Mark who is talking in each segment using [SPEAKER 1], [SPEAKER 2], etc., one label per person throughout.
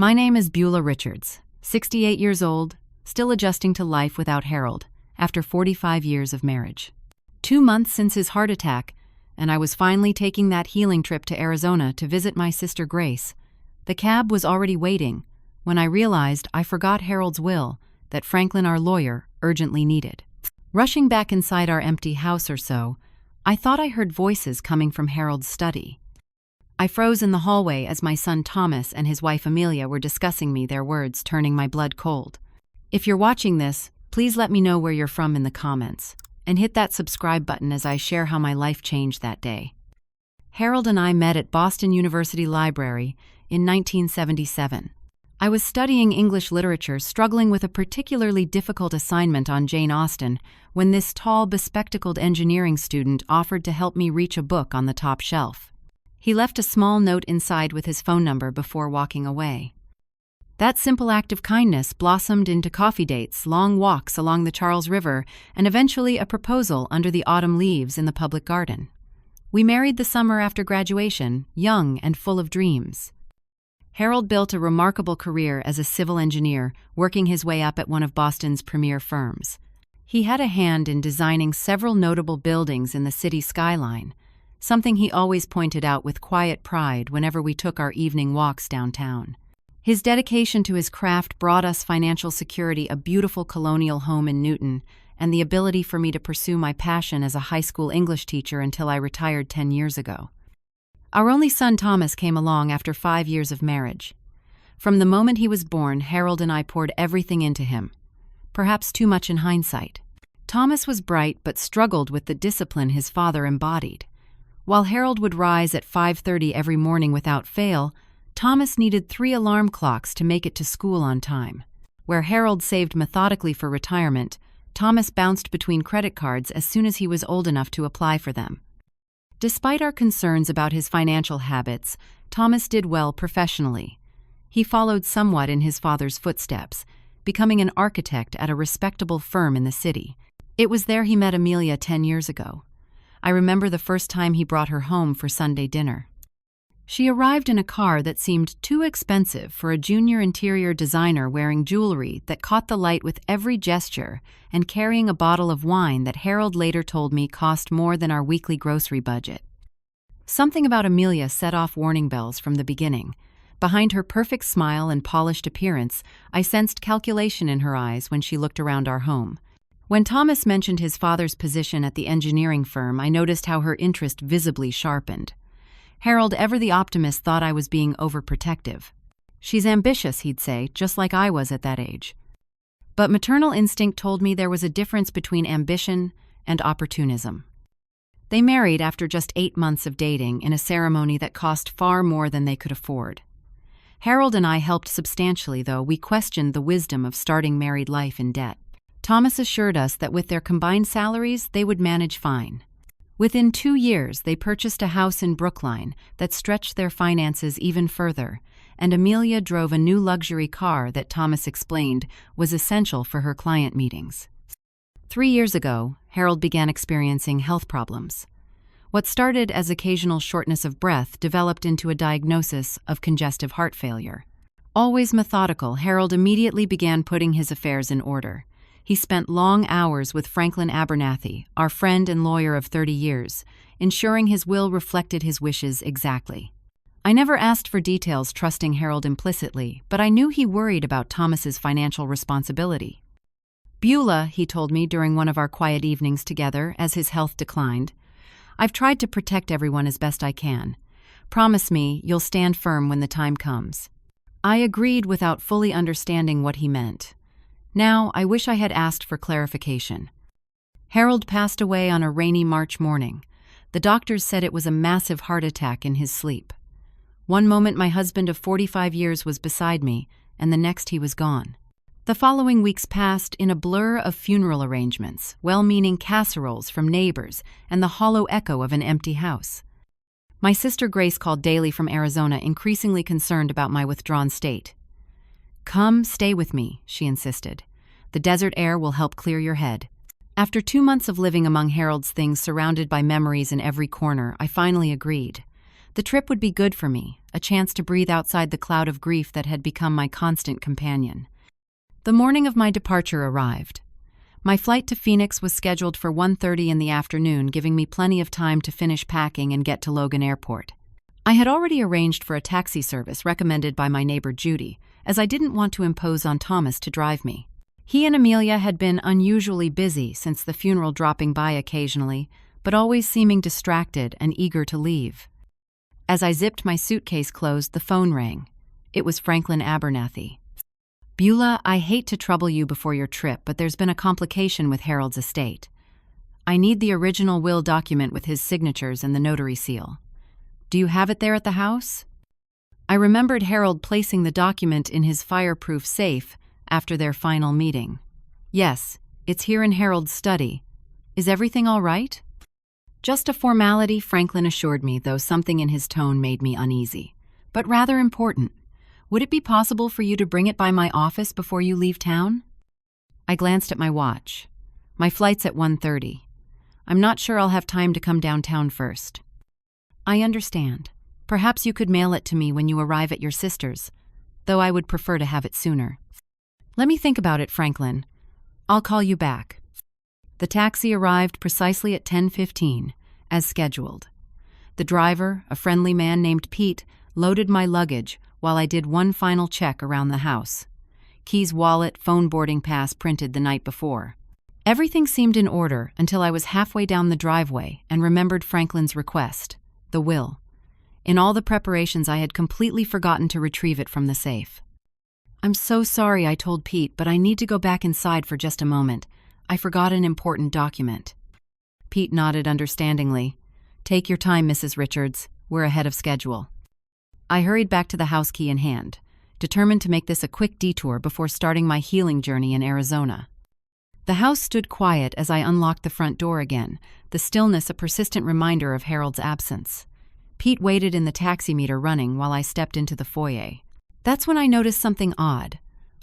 [SPEAKER 1] My name is Beulah Richards, 68 years old, still adjusting to life without Harold, after 45 years of marriage. 2 months since his heart attack, and I was finally taking that healing trip to Arizona to visit my sister Grace. The cab was already waiting when I realized I forgot Harold's will that Franklin, our lawyer, urgently needed. Rushing back inside our empty house or so, I thought I heard voices coming from Harold's study. I froze in the hallway as my son Thomas and his wife Amelia were discussing me, their words turning my blood cold. If you're watching this, please let me know where you're from in the comments, and hit that subscribe button as I share how my life changed that day. Harold and I met at Boston University Library in 1977. I was studying English literature, struggling with a particularly difficult assignment on Jane Austen, when this tall, bespectacled engineering student offered to help me reach a book on the top shelf. He left a small note inside with his phone number before walking away. That simple act of kindness blossomed into coffee dates, long walks along the Charles River, and eventually a proposal under the autumn leaves in the public garden. We married the summer after graduation, young and full of dreams. Harold built a remarkable career as a civil engineer, working his way up at one of Boston's premier firms. He had a hand in designing several notable buildings in the city skyline, something he always pointed out with quiet pride whenever we took our evening walks downtown. His dedication to his craft brought us financial security, a beautiful colonial home in Newton, and the ability for me to pursue my passion as a high school English teacher until I retired 10 years ago. Our only son Thomas came along after 5 years of marriage. From the moment he was born, Harold and I poured everything into him, perhaps too much in hindsight. Thomas was bright but struggled with the discipline his father embodied. While Harold would rise at 5:30 every morning without fail, Thomas needed 3 alarm clocks to make it to school on time. Where Harold saved methodically for retirement, Thomas bounced between credit cards as soon as he was old enough to apply for them. Despite our concerns about his financial habits, Thomas did well professionally. He followed somewhat in his father's footsteps, becoming an architect at a respectable firm in the city. It was there he met Amelia 10 years ago. I remember the first time he brought her home for Sunday dinner. She arrived in a car that seemed too expensive for a junior interior designer, wearing jewelry that caught the light with every gesture and carrying a bottle of wine that Harold later told me cost more than our weekly grocery budget. Something about Amelia set off warning bells from the beginning. Behind her perfect smile and polished appearance, I sensed calculation in her eyes when she looked around our home. When Thomas mentioned his father's position at the engineering firm, I noticed how her interest visibly sharpened. Harold, ever the optimist, thought I was being overprotective. She's ambitious, he'd say, just like I was at that age. But maternal instinct told me there was a difference between ambition and opportunism. They married after just 8 months of dating in a ceremony that cost far more than they could afford. Harold and I helped substantially, though we questioned the wisdom of starting married life in debt. Thomas assured us that with their combined salaries, they would manage fine. Within 2 years, they purchased a house in Brookline that stretched their finances even further, and Amelia drove a new luxury car that Thomas explained was essential for her client meetings. 3 years ago, Harold began experiencing health problems. What started as occasional shortness of breath developed into a diagnosis of congestive heart failure. Always methodical, Harold immediately began putting his affairs in order. He spent long hours with Franklin Abernathy, our friend and lawyer of 30 years, ensuring his will reflected his wishes exactly. I never asked for details, trusting Harold implicitly, but I knew he worried about Thomas's financial responsibility. Beulah, he told me during one of our quiet evenings together as his health declined, I've tried to protect everyone as best I can. Promise me you'll stand firm when the time comes. I agreed without fully understanding what he meant. Now, I wish I had asked for clarification. Harold passed away on a rainy March morning. The doctors said it was a massive heart attack in his sleep. One moment my husband of 45 years was beside me, and the next he was gone. The following weeks passed in a blur of funeral arrangements, well-meaning casseroles from neighbors, and the hollow echo of an empty house. My sister Grace called daily from Arizona, increasingly concerned about my withdrawn state. "Come, stay with me," she insisted. "The desert air will help clear your head." After 2 months of living among Harold's things, surrounded by memories in every corner, I finally agreed. The trip would be good for me, a chance to breathe outside the cloud of grief that had become my constant companion. The morning of my departure arrived. My flight to Phoenix was scheduled for 1:30 in the afternoon, giving me plenty of time to finish packing and get to Logan Airport. I had already arranged for a taxi service recommended by my neighbor Judy, as I didn't want to impose on Thomas to drive me. He and Amelia had been unusually busy since the funeral, dropping by occasionally, but always seeming distracted and eager to leave. As I zipped my suitcase closed, the phone rang. It was Franklin Abernathy. "Beulah, I hate to trouble you before your trip, but there's been a complication with Harold's estate. I need the original will document with his signatures and the notary seal. Do you have it there at the house?" I remembered Harold placing the document in his fireproof safe after their final meeting. "Yes, it's here in Harold's study. Is everything all right?" "Just a formality," Franklin assured me, though something in his tone made me uneasy. "But rather important. Would it be possible for you to bring it by my office before you leave town?" I glanced at my watch. "My flight's at 1:30. I'm not sure I'll have time to come downtown first." "I understand. Perhaps you could mail it to me when you arrive at your sister's, though I would prefer to have it sooner." "Let me think about it, Franklin. I'll call you back." The taxi arrived precisely at 10:15, as scheduled. The driver, a friendly man named Pete, loaded my luggage while I did one final check around the house. Keys, wallet, phone, boarding pass printed the night before. Everything seemed in order until I was halfway down the driveway and remembered Franklin's request, the will. In all the preparations, I had completely forgotten to retrieve it from the safe. "I'm so sorry," I told Pete, "but I need to go back inside for just a moment. I forgot an important document." Pete nodded understandingly. "Take your time, Mrs. Richards. We're ahead of schedule." I hurried back to the house, key in hand, determined to make this a quick detour before starting my healing journey in Arizona. The house stood quiet as I unlocked the front door again, the stillness a persistent reminder of Harold's absence. Pete waited in the taximeter running while I stepped into the foyer. That's when I noticed something odd.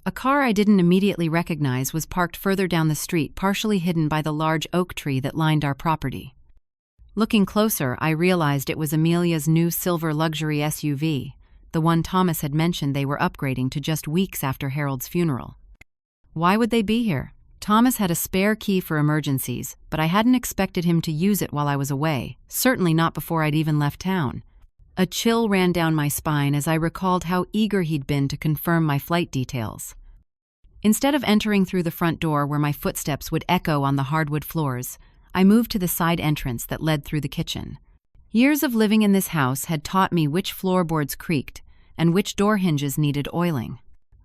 [SPEAKER 1] A car I didn't immediately recognize was parked further down the street, partially hidden by the large oak tree that lined our property. Looking closer, I realized it was Amelia's new silver luxury SUV, the one Thomas had mentioned they were upgrading to just weeks after Harold's funeral. Why would they be here? Thomas had a spare key for emergencies, but I hadn't expected him to use it while I was away, certainly not before I'd even left town. A chill ran down my spine as I recalled how eager he'd been to confirm my flight details. Instead of entering through the front door where my footsteps would echo on the hardwood floors, I moved to the side entrance that led through the kitchen. Years of living in this house had taught me which floorboards creaked and which door hinges needed oiling.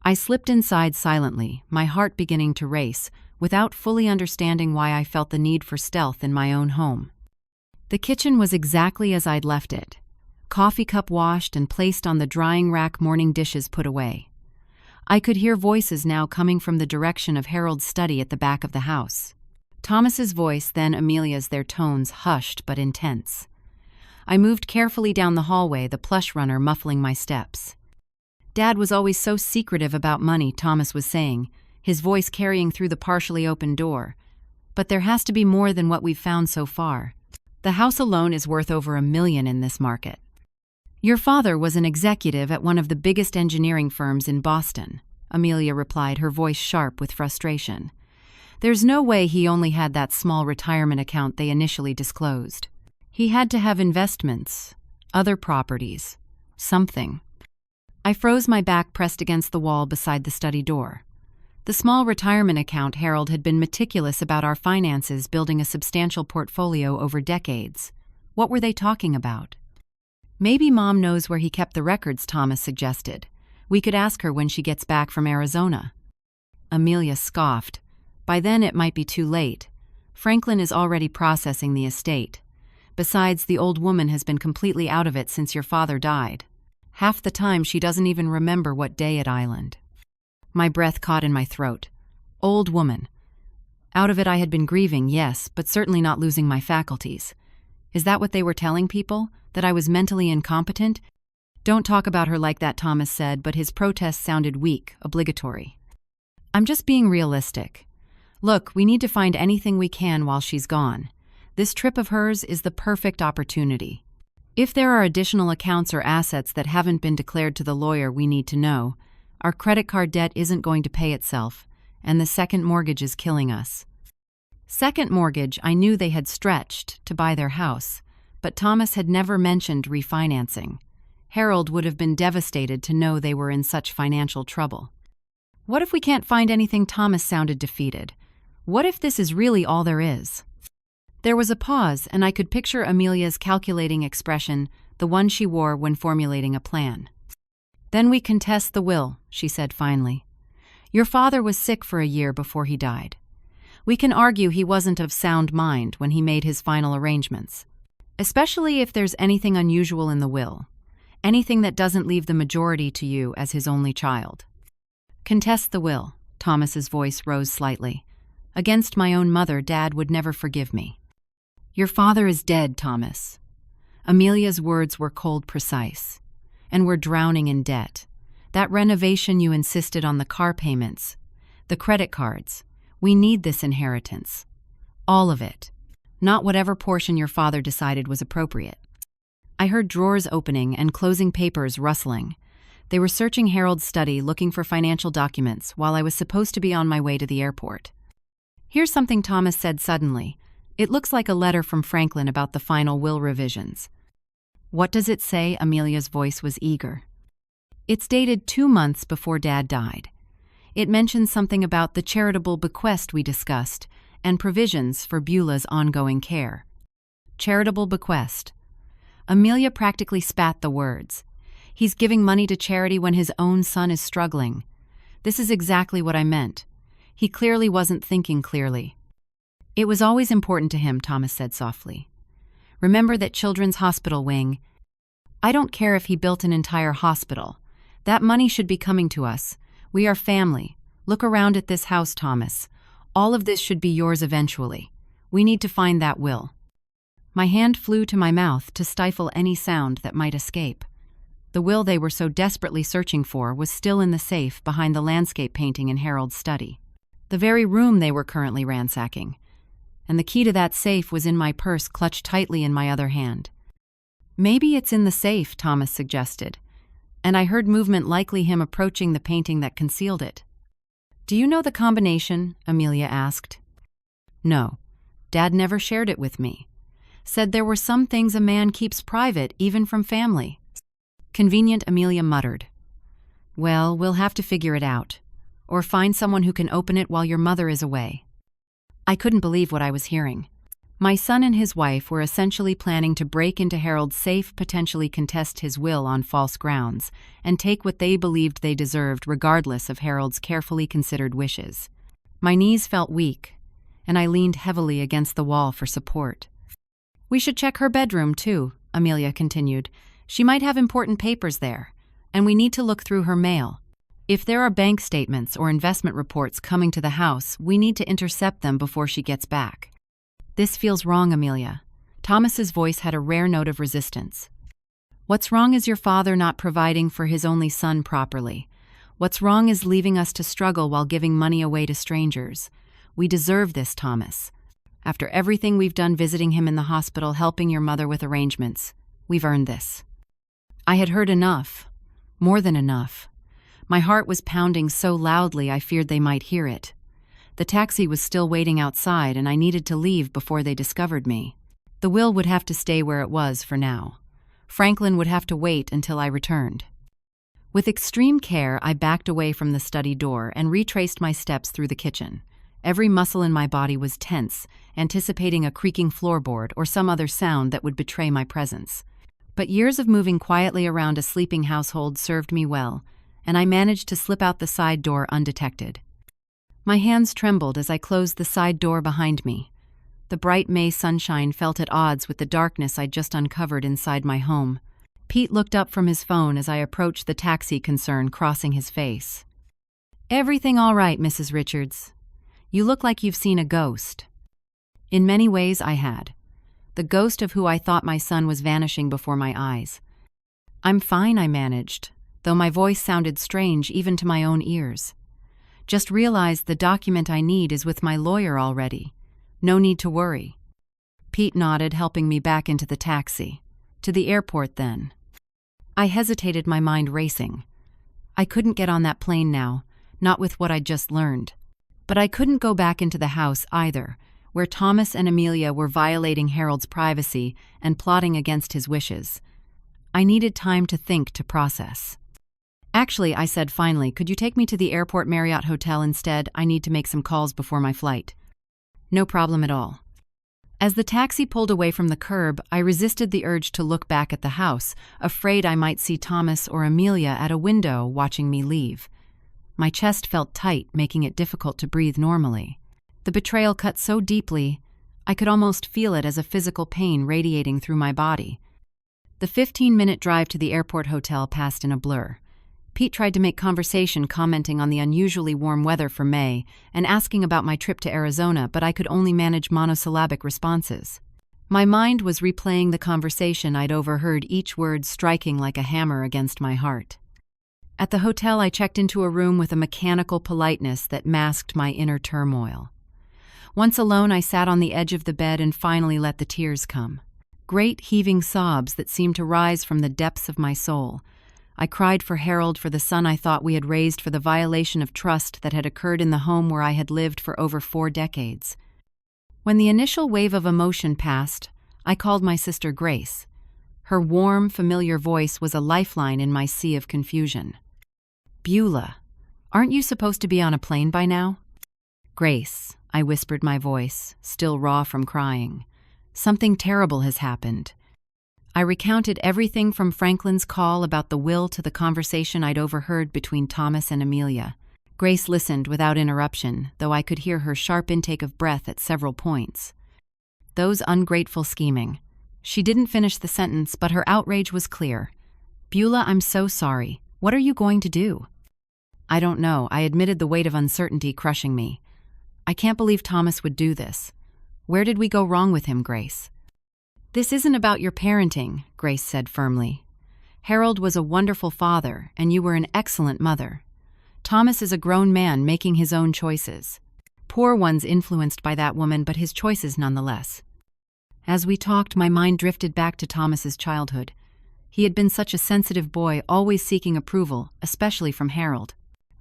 [SPEAKER 1] I slipped inside silently, my heart beginning to race, without fully understanding why I felt the need for stealth in my own home. The kitchen was exactly as I'd left it. Coffee cup washed and placed on the drying rack, morning dishes put away. I could hear voices now coming from the direction of Harold's study at the back of the house. Thomas's voice, then Amelia's, their tones hushed but intense. I moved carefully down the hallway, the plush runner muffling my steps. "Dad was always so secretive about money," Thomas was saying, his voice carrying through the partially open door. "But there has to be more than what we've found so far. The house alone is worth over $1 million in this market." "Your father was an executive at one of the biggest engineering firms in Boston," Amelia replied, her voice sharp with frustration. "There's no way he only had that small retirement account they initially disclosed. He had to have investments, other properties, something." I froze, my back pressed against the wall beside the study door. The small retirement account, Harold had been meticulous about our finances, building a substantial portfolio over decades. What were they talking about? "Maybe Mom knows where he kept the records," Thomas suggested. "We could ask her when she gets back from Arizona." Amelia scoffed. "By then it might be too late. Franklin is already processing the estate. Besides, the old woman has been completely out of it since your father died. Half the time she doesn't even remember what day at Island." My breath caught in my throat. Old woman. Out of it I had been grieving, yes, but certainly not losing my faculties. Is that what they were telling people? That I was mentally incompetent? "Don't talk about her like that," Thomas said, but his protest sounded weak, obligatory. "I'm just being realistic. Look, we need to find anything we can while she's gone. This trip of hers is the perfect opportunity." If there are additional accounts or assets that haven't been declared to the lawyer, we need to know. Our credit card debt isn't going to pay itself, and the second mortgage is killing us. Second mortgage, I knew they had stretched to buy their house, but Thomas had never mentioned refinancing. Harold would have been devastated to know they were in such financial trouble. What if we can't find anything? Thomas sounded defeated. What if this is really all there is? There was a pause, and I could picture Amelia's calculating expression, the one she wore when formulating a plan. Then we contest the will, she said finally. Your father was sick for a year before he died. We can argue he wasn't of sound mind when he made his final arrangements, especially if there's anything unusual in the will, anything that doesn't leave the majority to you as his only child. Contest the will, Thomas's voice rose slightly. Against my own mother, Dad would never forgive me. Your father is dead, Thomas. Amelia's words were cold precise. And we're drowning in debt. That renovation you insisted on, the car payments, the credit cards. We need this inheritance. All of it. Not whatever portion your father decided was appropriate. I heard drawers opening and closing, papers rustling. They were searching Harold's study, looking for financial documents, while I was supposed to be on my way to the airport. Here's something Thomas said suddenly. It looks like a letter from Franklin about the final will revisions. What does it say? Amelia's voice was eager. It's dated 2 months before Dad died. It mentions something about the charitable bequest we discussed and provisions for Beulah's ongoing care. Charitable bequest. Amelia practically spat the words. He's giving money to charity when his own son is struggling. This is exactly what I meant. He clearly wasn't thinking clearly. It was always important to him, Thomas said softly. Remember that children's hospital wing. I don't care if he built an entire hospital. That money should be coming to us. We are family. Look around at this house, Thomas. All of this should be yours eventually. We need to find that will. My hand flew to my mouth to stifle any sound that might escape. The will they were so desperately searching for was still in the safe behind the landscape painting in Harold's study, the very room they were currently ransacking. And the key to that safe was in my purse, clutched tightly in my other hand. Maybe it's in the safe, Thomas suggested, and I heard movement, likely him approaching the painting that concealed it. Do you know the combination? Amelia asked. No. Dad never shared it with me. Said there were some things a man keeps private, even from family. Convenient, Amelia muttered. Well, we'll have to figure it out, or find someone who can open it while your mother is away. I couldn't believe what I was hearing. My son and his wife were essentially planning to break into Harold's safe, potentially contest his will on false grounds, and take what they believed they deserved regardless of Harold's carefully considered wishes. My knees felt weak, and I leaned heavily against the wall for support. We should check her bedroom, too, Amelia continued. She might have important papers there, and we need to look through her mail. If there are bank statements or investment reports coming to the house, we need to intercept them before she gets back. This feels wrong, Amelia. Thomas's voice had a rare note of resistance. What's wrong is your father not providing for his only son properly. What's wrong is leaving us to struggle while giving money away to strangers. We deserve this, Thomas. After everything we've done, visiting him in the hospital, helping your mother with arrangements, we've earned this. I had heard enough. More than enough. My heart was pounding so loudly I feared they might hear it. The taxi was still waiting outside, and I needed to leave before they discovered me. The will would have to stay where it was for now. Franklin would have to wait until I returned. With extreme care, I backed away from the study door and retraced my steps through the kitchen. Every muscle in my body was tense, anticipating a creaking floorboard or some other sound that would betray my presence. But years of moving quietly around a sleeping household served me well, and I managed to slip out the side door undetected. My hands trembled as I closed the side door behind me. The bright May sunshine felt at odds with the darkness I'd just uncovered inside my home. Pete looked up from his phone as I approached the taxi, concern crossing his face. Everything all right, Mrs. Richards? You look like you've seen a ghost. In many ways, I had. The ghost of who I thought my son was vanishing before my eyes. I'm fine, I managed, though my voice sounded strange even to my own ears. Just realized the document I need is with my lawyer already. No need to worry. Pete nodded, helping me back into the taxi. To the airport, then. I hesitated, my mind racing. I couldn't get on that plane now, not with what I'd just learned. But I couldn't go back into the house either, where Thomas and Amelia were violating Harold's privacy and plotting against his wishes. I needed time to think, to process. Actually, I said finally, could you take me to the airport Marriott Hotel instead? I need to make some calls before my flight. No problem at all. As the taxi pulled away from the curb, I resisted the urge to look back at the house, afraid I might see Thomas or Amelia at a window watching me leave. My chest felt tight, making it difficult to breathe normally. The betrayal cut so deeply, I could almost feel it as a physical pain radiating through my body. The 15-minute drive to the airport hotel passed in a blur. Pete tried to make conversation, commenting on the unusually warm weather for May and asking about my trip to Arizona, but I could only manage monosyllabic responses. My mind was replaying the conversation I'd overheard, each word striking like a hammer against my heart. At the hotel, I checked into a room with a mechanical politeness that masked my inner turmoil. Once alone, I sat on the edge of the bed and finally let the tears come. Great heaving sobs that seemed to rise from the depths of my soul. I cried for Harold, for the son I thought we had raised, for the violation of trust that had occurred in the home where I had lived for over 4 decades. When the initial wave of emotion passed, I called my sister Grace. Her warm, familiar voice was a lifeline in my sea of confusion. Beulah, aren't you supposed to be on a plane by now? Grace, I whispered, my voice still raw from crying. Something terrible has happened. I recounted everything from Franklin's call about the will to the conversation I'd overheard between Thomas and Amelia. Grace listened without interruption, though I could hear her sharp intake of breath at several points. Those ungrateful scheming. She didn't finish the sentence, but her outrage was clear. Beulah, I'm so sorry. What are you going to do? I don't know, I admitted, the weight of uncertainty crushing me. I can't believe Thomas would do this. Where did we go wrong with him, Grace? This isn't about your parenting, Grace said firmly. Harold was a wonderful father, and you were an excellent mother. Thomas is a grown man making his own choices. Poor ones influenced by that woman, but his choices nonetheless. As we talked, my mind drifted back to Thomas's childhood. He had been such a sensitive boy, always seeking approval, especially from Harold.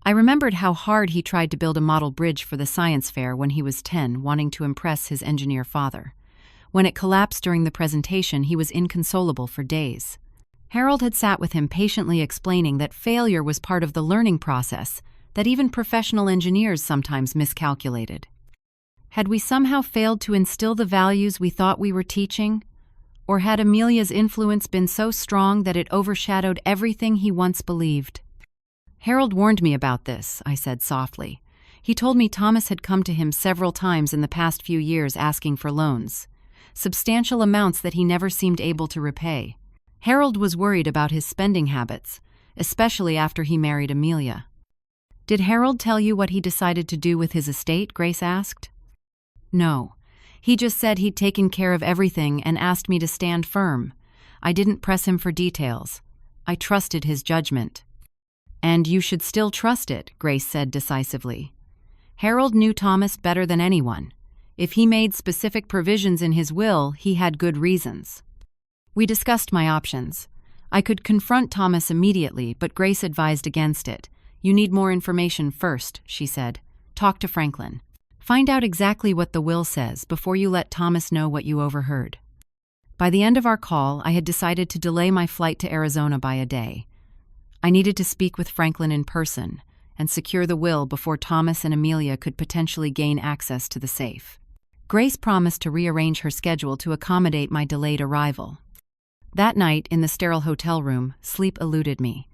[SPEAKER 1] I remembered how hard he tried to build a model bridge for the science fair when he was 10, wanting to impress his engineer father. When it collapsed during the presentation, he was inconsolable for days. Harold had sat with him patiently, explaining that failure was part of the learning process, that even professional engineers sometimes miscalculated. Had we somehow failed to instill the values we thought we were teaching? Or had Amelia's influence been so strong that it overshadowed everything he once believed? Harold warned me about this, I said softly. He told me Thomas had come to him several times in the past few years asking for loans. Substantial amounts that he never seemed able to repay. Harold was worried about his spending habits, especially after he married Amelia. Did Harold tell you what he decided to do with his estate? Grace asked. No. He just said he'd taken care of everything and asked me to stand firm. I didn't press him for details. I trusted his judgment. And you should still trust it, Grace said decisively. Harold knew Thomas better than anyone. If he made specific provisions in his will, he had good reasons. We discussed my options. I could confront Thomas immediately, but Grace advised against it. You need more information first, she said. Talk to Franklin. Find out exactly what the will says before you let Thomas know what you overheard. By the end of our call, I had decided to delay my flight to Arizona by a day. I needed to speak with Franklin in person and secure the will before Thomas and Amelia could potentially gain access to the safe. Grace promised to rearrange her schedule to accommodate my delayed arrival. That night, in the sterile hotel room, sleep eluded me.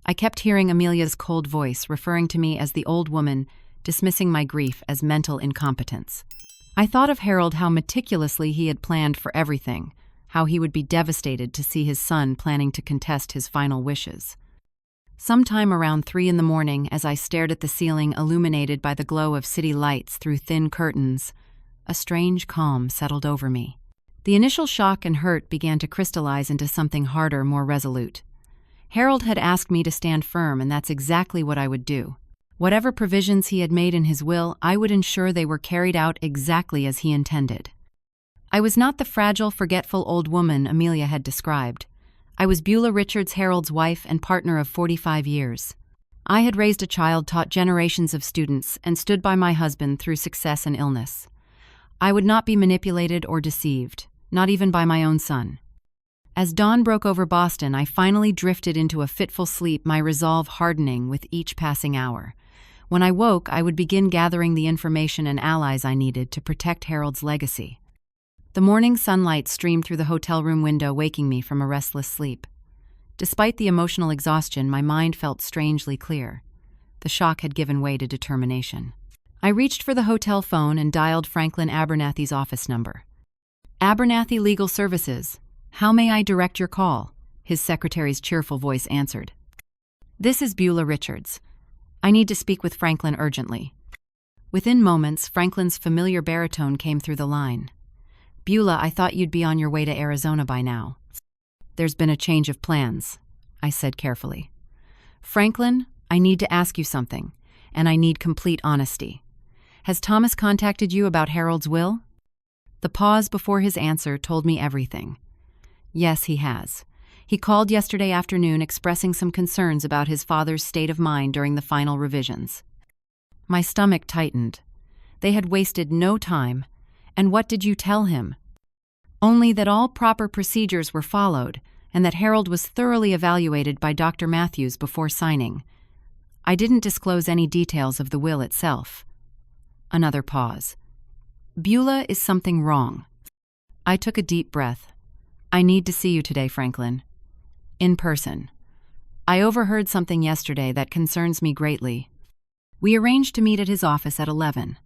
[SPEAKER 1] I kept hearing Amelia's cold voice referring to me as the old woman, dismissing my grief as mental incompetence. I thought of Harold, how meticulously he had planned for everything, how he would be devastated to see his son planning to contest his final wishes. Sometime around 3 a.m, as I stared at the ceiling illuminated by the glow of city lights through thin curtains, a strange calm settled over me. The initial shock and hurt began to crystallize into something harder, more resolute. Harold had asked me to stand firm, and that's exactly what I would do. Whatever provisions he had made in his will, I would ensure they were carried out exactly as he intended. I was not the fragile, forgetful old woman Amelia had described. I was Beulah Richards Harold's wife and partner of 45 years. I had raised a child, taught generations of students, and stood by my husband through success and illness. I would not be manipulated or deceived, not even by my own son. As dawn broke over Boston, I finally drifted into a fitful sleep, my resolve hardening with each passing hour. When I woke, I would begin gathering the information and allies I needed to protect Harold's legacy. The morning sunlight streamed through the hotel room window, waking me from a restless sleep. Despite the emotional exhaustion, my mind felt strangely clear. The shock had given way to determination. I reached for the hotel phone and dialed Franklin Abernathy's office number. "Abernathy Legal Services. How may I direct your call?" his secretary's cheerful voice answered. "This is Beulah Richards. I need to speak with Franklin urgently." Within moments, Franklin's familiar baritone came through the line. "Beulah, I thought you'd be on your way to Arizona by now." "There's been a change of plans," I said carefully. "Franklin, I need to ask you something, and I need complete honesty. Has Thomas contacted you about Harold's will?" The pause before his answer told me everything. "Yes, he has. He called yesterday afternoon expressing some concerns about his father's state of mind during the final revisions." My stomach tightened. They had wasted no time. "And what did you tell him?" "Only that all proper procedures were followed, and that Harold was thoroughly evaluated by Dr. Matthews before signing. I didn't disclose any details of the will itself." Another pause. "Beulah, is something wrong?" I took a deep breath. "I need to see you today, Franklin. In person. I overheard something yesterday that concerns me greatly." We arranged to meet at his office at 11.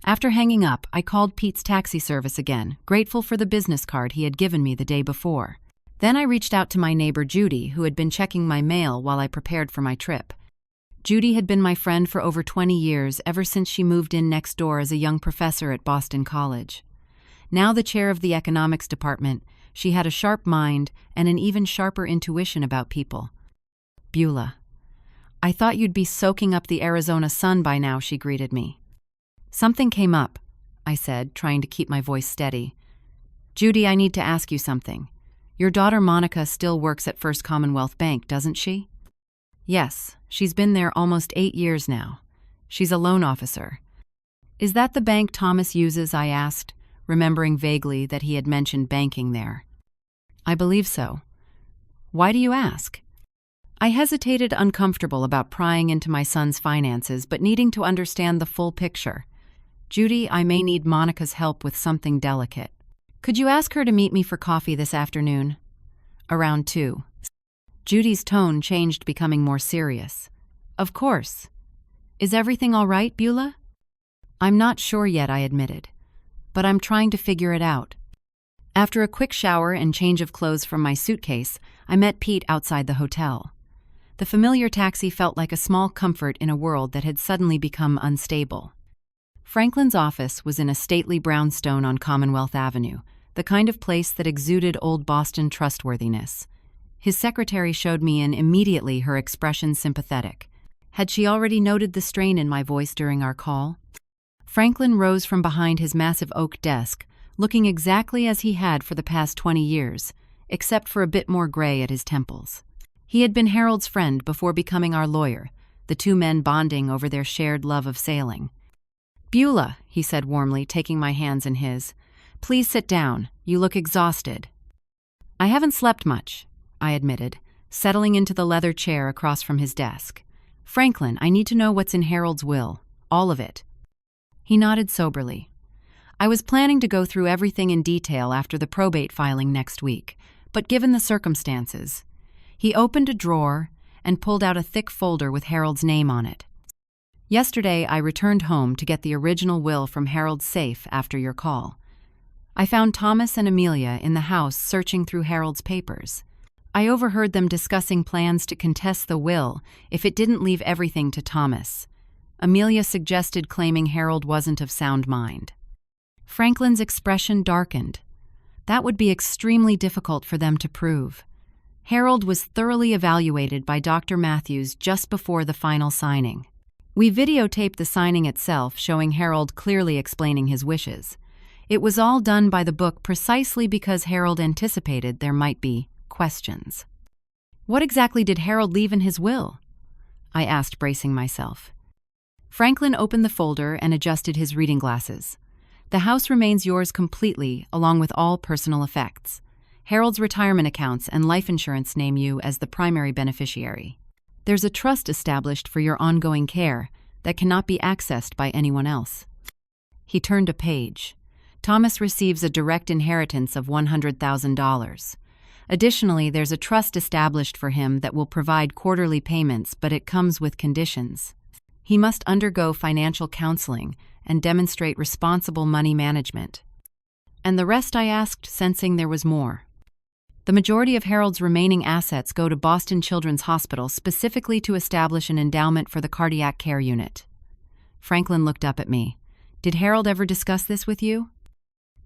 [SPEAKER 1] After hanging up, I called Pete's taxi service again, grateful for the business card he had given me the day before. Then I reached out to my neighbor Judy, who had been checking my mail while I prepared for my trip. Judy had been my friend for over 20 years, ever since she moved in next door as a young professor at Boston College. Now the chair of the economics department, she had a sharp mind and an even sharper intuition about people. "Beulah, I thought you'd be soaking up the Arizona sun by now," she greeted me. "Something came up," I said, trying to keep my voice steady. "Judy, I need to ask you something. Your daughter Monica still works at First Commonwealth Bank, doesn't she?" "Yes, she's been there almost 8 years now. She's a loan officer." "Is that the bank Thomas uses?" I asked, remembering vaguely that he had mentioned banking there. "I believe so." "Why do you ask?" I hesitated, uncomfortable about prying into my son's finances, but needing to understand the full picture. "Judy, I may need Monica's help with something delicate. Could you ask her to meet me for coffee this afternoon?" "Around 2. Judy's tone changed, becoming more serious. "Of course. Is everything all right, Beulah?" "I'm not sure yet," I admitted, "but I'm trying to figure it out." After a quick shower and change of clothes from my suitcase, I met Pete outside the hotel. The familiar taxi felt like a small comfort in a world that had suddenly become unstable. Franklin's office was in a stately brownstone on Commonwealth Avenue, the kind of place that exuded old Boston trustworthiness. His secretary showed me in immediately, her expression sympathetic. Had she already noted the strain in my voice during our call? Franklin rose from behind his massive oak desk, looking exactly as he had for the past 20 years, except for a bit more gray at his temples. He had been Harold's friend before becoming our lawyer, the two men bonding over their shared love of sailing. "Beulah," he said warmly, taking my hands in his, "please sit down. You look exhausted." "I haven't slept much," I admitted, settling into the leather chair across from his desk. "Franklin, I need to know what's in Harold's will. All of it." He nodded soberly. "I was planning to go through everything in detail after the probate filing next week, but given the circumstances..." He opened a drawer and pulled out a thick folder with Harold's name on it. "Yesterday, I returned home to get the original will from Harold's safe after your call. I found Thomas and Amelia in the house searching through Harold's papers. I overheard them discussing plans to contest the will if it didn't leave everything to Thomas. Amelia suggested claiming Harold wasn't of sound mind." Franklin's expression darkened. That would be extremely difficult for them to prove. Harold was thoroughly evaluated by Dr. Matthews just before the final signing. We videotaped the signing itself, showing Harold clearly explaining his wishes. It was all done by the book precisely because Harold anticipated there might be questions. What exactly did Harold leave in his will? I asked, bracing myself. Franklin opened the folder and adjusted his reading glasses. The house remains yours completely, along with all personal effects. Harold's retirement accounts and life insurance name you as the primary beneficiary. There's a trust established for your ongoing care that cannot be accessed by anyone else. He turned a page. Thomas receives a direct inheritance of $100,000. Additionally, there's a trust established for him that will provide quarterly payments, but it comes with conditions. He must undergo financial counseling and demonstrate responsible money management. And the rest I asked, sensing there was more. The majority of Harold's remaining assets go to Boston Children's Hospital specifically to establish an endowment for the cardiac care unit. Franklin looked up at me. Did Harold ever discuss this with you?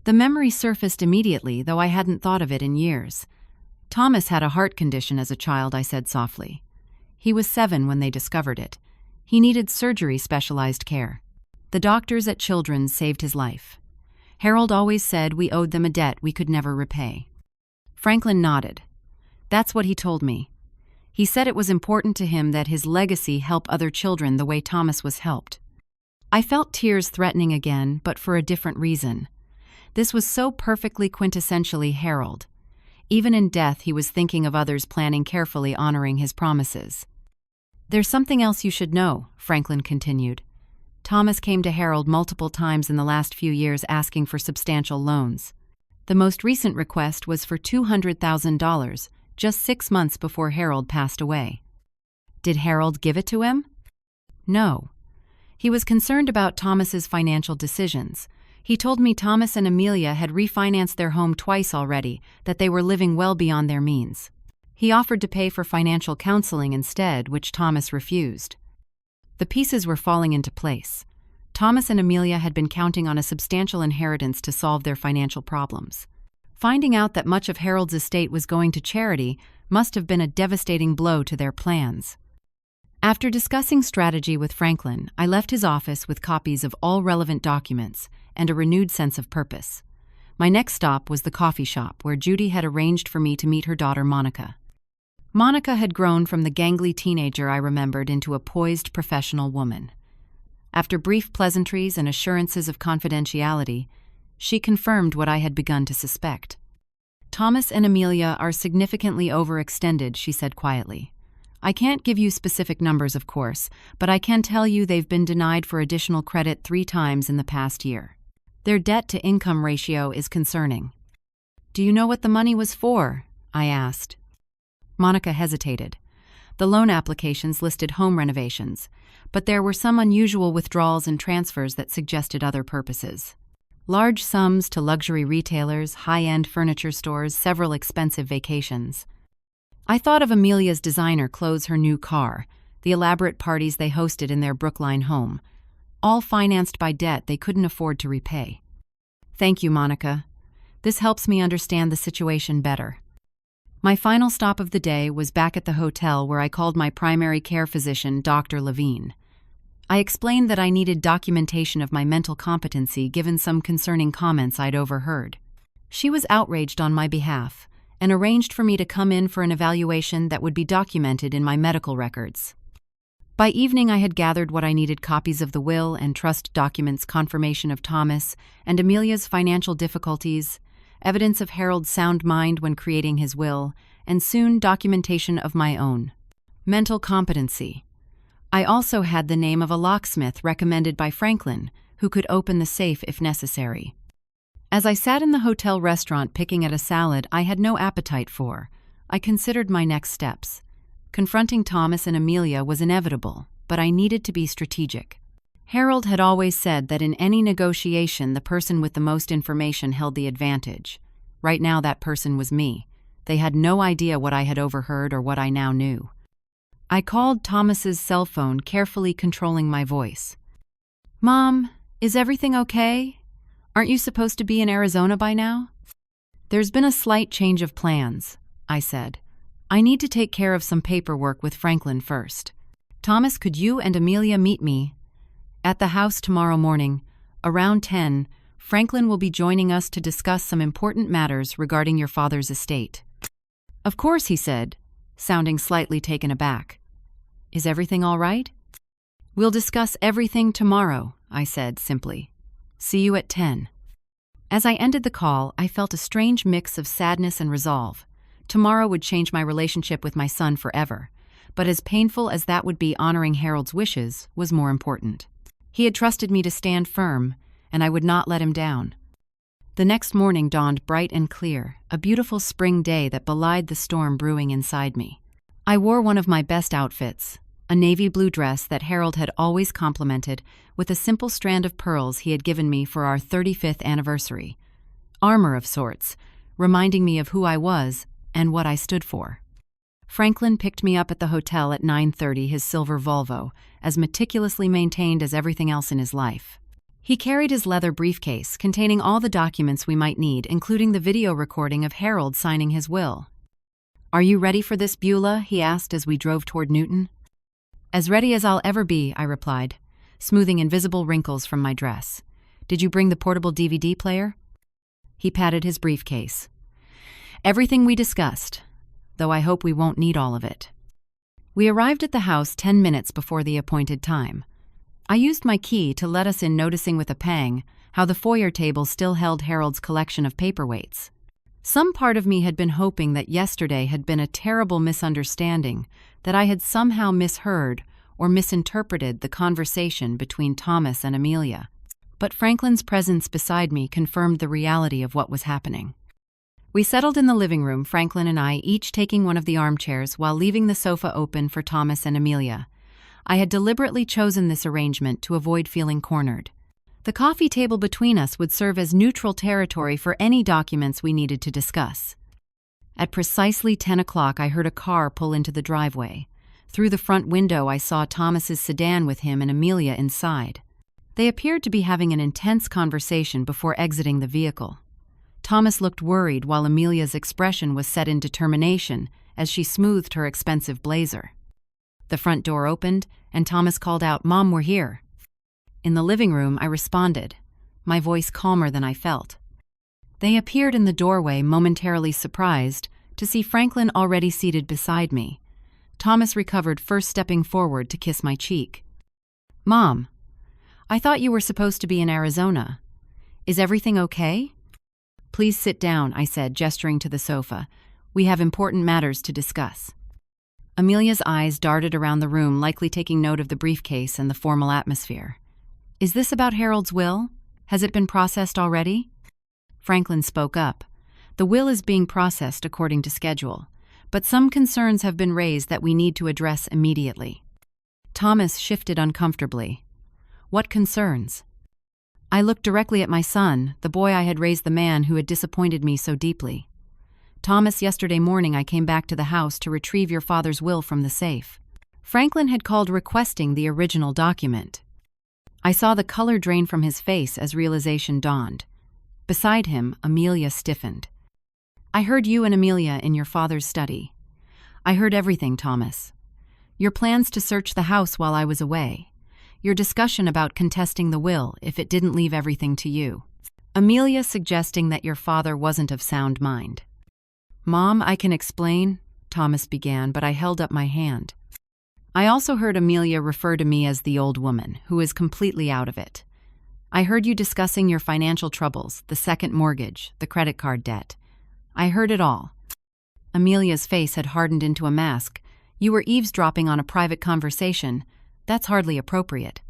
[SPEAKER 1] The memory surfaced immediately, though I hadn't thought of it in years. Thomas had a heart condition as a child, I said softly. He was 7 when they discovered it. He needed surgery-specialized care. The doctors at Children's saved his life. Harold always said we owed them a debt we could never repay. Franklin nodded. That's what he told me. He said it was important to him that his legacy help other children the way Thomas was helped. I felt tears threatening again, but for a different reason. This was so perfectly quintessentially Harold. Even in death, he was thinking of others, planning carefully, honoring his promises. There's something else you should know, Franklin continued. Thomas came to Harold multiple times in the last few years asking for substantial loans. The most recent request was for $200,000, just 6 months before Harold passed away. Did Harold give it to him? No. He was concerned about Thomas's financial decisions. He told me Thomas and Amelia had refinanced their home twice already, that they were living well beyond their means. He offered to pay for financial counseling instead, which Thomas refused. The pieces were falling into place. Thomas and Amelia had been counting on a substantial inheritance to solve their financial problems. Finding out that much of Harold's estate was going to charity must have been a devastating blow to their plans. After discussing strategy with Franklin, I left his office with copies of all relevant documents and a renewed sense of purpose. My next stop was the coffee shop where Judy had arranged for me to meet her daughter Monica. Monica had grown from the gangly teenager I remembered into a poised professional woman. After brief pleasantries and assurances of confidentiality, she confirmed what I had begun to suspect. Thomas and Amelia are significantly overextended, she said quietly. I can't give you specific numbers, of course, but I can tell you they've been denied for additional credit 3 times in the past year. Their debt-to-income ratio is concerning. Do you know what the money was for? I asked. Monica hesitated. The loan applications listed home renovations, but there were some unusual withdrawals and transfers that suggested other purposes. Large sums to luxury retailers, high-end furniture stores, several expensive vacations. I thought of Amelia's designer clothes, her new car, the elaborate parties they hosted in their Brookline home, all financed by debt they couldn't afford to repay. Thank you, Monica. This helps me understand the situation better. My final stop of the day was back at the hotel where I called my primary care physician, Dr. Levine. I explained that I needed documentation of my mental competency given some concerning comments I'd overheard. She was outraged on my behalf and arranged for me to come in for an evaluation that would be documented in my medical records. By evening, I had gathered what I needed: copies of the will and trust documents, confirmation of Thomas and Amelia's financial difficulties, evidence of Harold's sound mind when creating his will, and soon documentation of my own mental competency. I also had the name of a locksmith recommended by Franklin, who could open the safe if necessary. As I sat in the hotel restaurant picking at a salad I had no appetite for, I considered my next steps. Confronting Thomas and Amelia was inevitable, but I needed to be strategic. Harold had always said that in any negotiation the person with the most information held the advantage. Right now that person was me. They had no idea what I had overheard or what I now knew. I called Thomas's cell phone, carefully controlling my voice. "Mom, is everything okay? Aren't you supposed to be in Arizona by now?" "There's been a slight change of plans," I said. "I need to take care of some paperwork with Franklin first. Thomas, could you and Amelia meet me at the house tomorrow morning, around 10, Franklin will be joining us to discuss some important matters regarding your father's estate." "Of course," he said, sounding slightly taken aback. "Is everything all right?" "We'll discuss everything tomorrow," I said simply. "See you at 10. As I ended the call, I felt a strange mix of sadness and resolve. Tomorrow would change my relationship with my son forever, but as painful as that would be, honoring Harold's wishes was more important. He had trusted me to stand firm, and I would not let him down. The next morning dawned bright and clear, a beautiful spring day that belied the storm brewing inside me. I wore one of my best outfits, a navy blue dress that Harold had always complimented with a simple strand of pearls he had given me for our 35th anniversary. Armor of sorts, reminding me of who I was and what I stood for. Franklin picked me up at the hotel at 9:30, his silver Volvo, as meticulously maintained as everything else in his life. He carried his leather briefcase containing all the documents we might need, including the video recording of Harold signing his will. "Are you ready for this, Beulah?" he asked as we drove toward Newton. "As ready as I'll ever be," I replied, smoothing invisible wrinkles from my dress. "Did you bring the portable DVD player?" He patted his briefcase. "Everything we discussed, though I hope we won't need all of it." We arrived at the house 10 minutes before the appointed time. I used my key to let us in, noticing with a pang how the foyer table still held Harold's collection of paperweights. Some part of me had been hoping that yesterday had been a terrible misunderstanding, that I had somehow misheard or misinterpreted the conversation between Thomas and Amelia. But Franklin's presence beside me confirmed the reality of what was happening. We settled in the living room, Franklin and I each taking one of the armchairs while leaving the sofa open for Thomas and Amelia. I had deliberately chosen this arrangement to avoid feeling cornered. The coffee table between us would serve as neutral territory for any documents we needed to discuss. At precisely 10 o'clock, I heard a car pull into the driveway. Through the front window, I saw Thomas's sedan with him and Amelia inside. They appeared to be having an intense conversation before exiting the vehicle. Thomas looked worried while Amelia's expression was set in determination as she smoothed her expensive blazer. The front door opened, and Thomas called out, "Mom, we're here." In the living room, I responded, my voice calmer than I felt. They appeared in the doorway, momentarily surprised to see Franklin already seated beside me. Thomas recovered, first stepping forward to kiss my cheek. "Mom, I thought you were supposed to be in Arizona. Is everything okay?" "Please sit down," I said, gesturing to the sofa. "We have important matters to discuss." Amelia's eyes darted around the room, likely taking note of the briefcase and the formal atmosphere. "Is this about Harold's will? Has it been processed already?" Franklin spoke up. "The will is being processed according to schedule, but some concerns have been raised that we need to address immediately." Thomas shifted uncomfortably. "What concerns?" I looked directly at my son, the boy I had raised, the man who had disappointed me so deeply. "Thomas, yesterday morning I came back to the house to retrieve your father's will from the safe. Franklin had called requesting the original document." I saw the color drain from his face as realization dawned. Beside him, Amelia stiffened. "I heard you and Amelia in your father's study. I heard everything, Thomas. Your plans to search the house while I was away. Your discussion about contesting the will if it didn't leave everything to you. Amelia suggesting that your father wasn't of sound mind." "Mom, I can explain," Thomas began, but I held up my hand. "I also heard Amelia refer to me as the old woman, who is completely out of it. I heard you discussing your financial troubles, the second mortgage, the credit card debt. I heard it all." Amelia's face had hardened into a mask. "You were eavesdropping on a private conversation. That's hardly appropriate."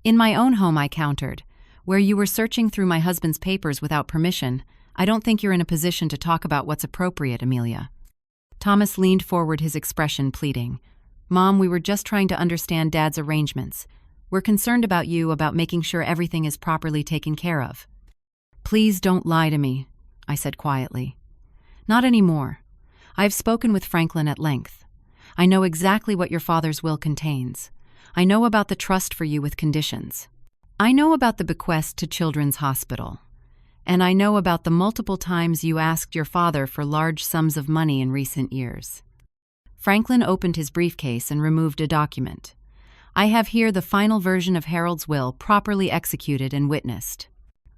[SPEAKER 1] "In my own home," I countered, "where you were searching through my husband's papers without permission, I don't think you're in a position to talk about what's appropriate, Amelia." Thomas leaned forward, his expression pleading. "Mom, we were just trying to understand Dad's arrangements. We're concerned about you, about making sure everything is properly taken care of." "Please don't lie to me," I said quietly. "Not anymore. I've spoken with Franklin at length. I know exactly what your father's will contains. I know about the trust for you with conditions. I know about the bequest to Children's Hospital. And I know about the multiple times you asked your father for large sums of money in recent years." Franklin opened his briefcase and removed a document. "I have here the final version of Harold's will, properly executed and witnessed."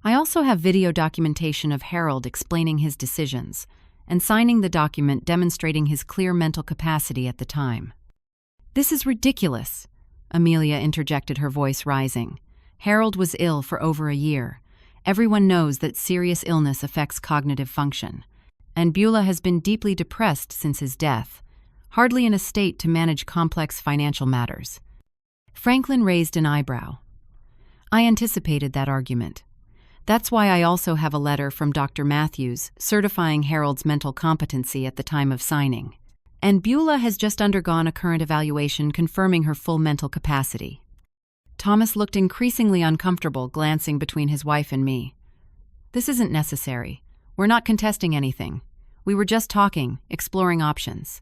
[SPEAKER 1] I also have video documentation of Harold explaining his decisions and signing the document demonstrating his clear mental capacity at the time. This is ridiculous, Amelia interjected, her voice rising. Harold was ill for over a year. Everyone knows that serious illness affects cognitive function. And Beulah has been deeply depressed since his death, hardly in a state to manage complex financial matters. Franklin raised an eyebrow. I anticipated that argument. That's why I also have a letter from Dr. Matthews certifying Harold's mental competency at the time of signing. And Beulah has just undergone a current evaluation confirming her full mental capacity. Thomas looked increasingly uncomfortable, glancing between his wife and me. This isn't necessary. We're not contesting anything. We were just talking, exploring options.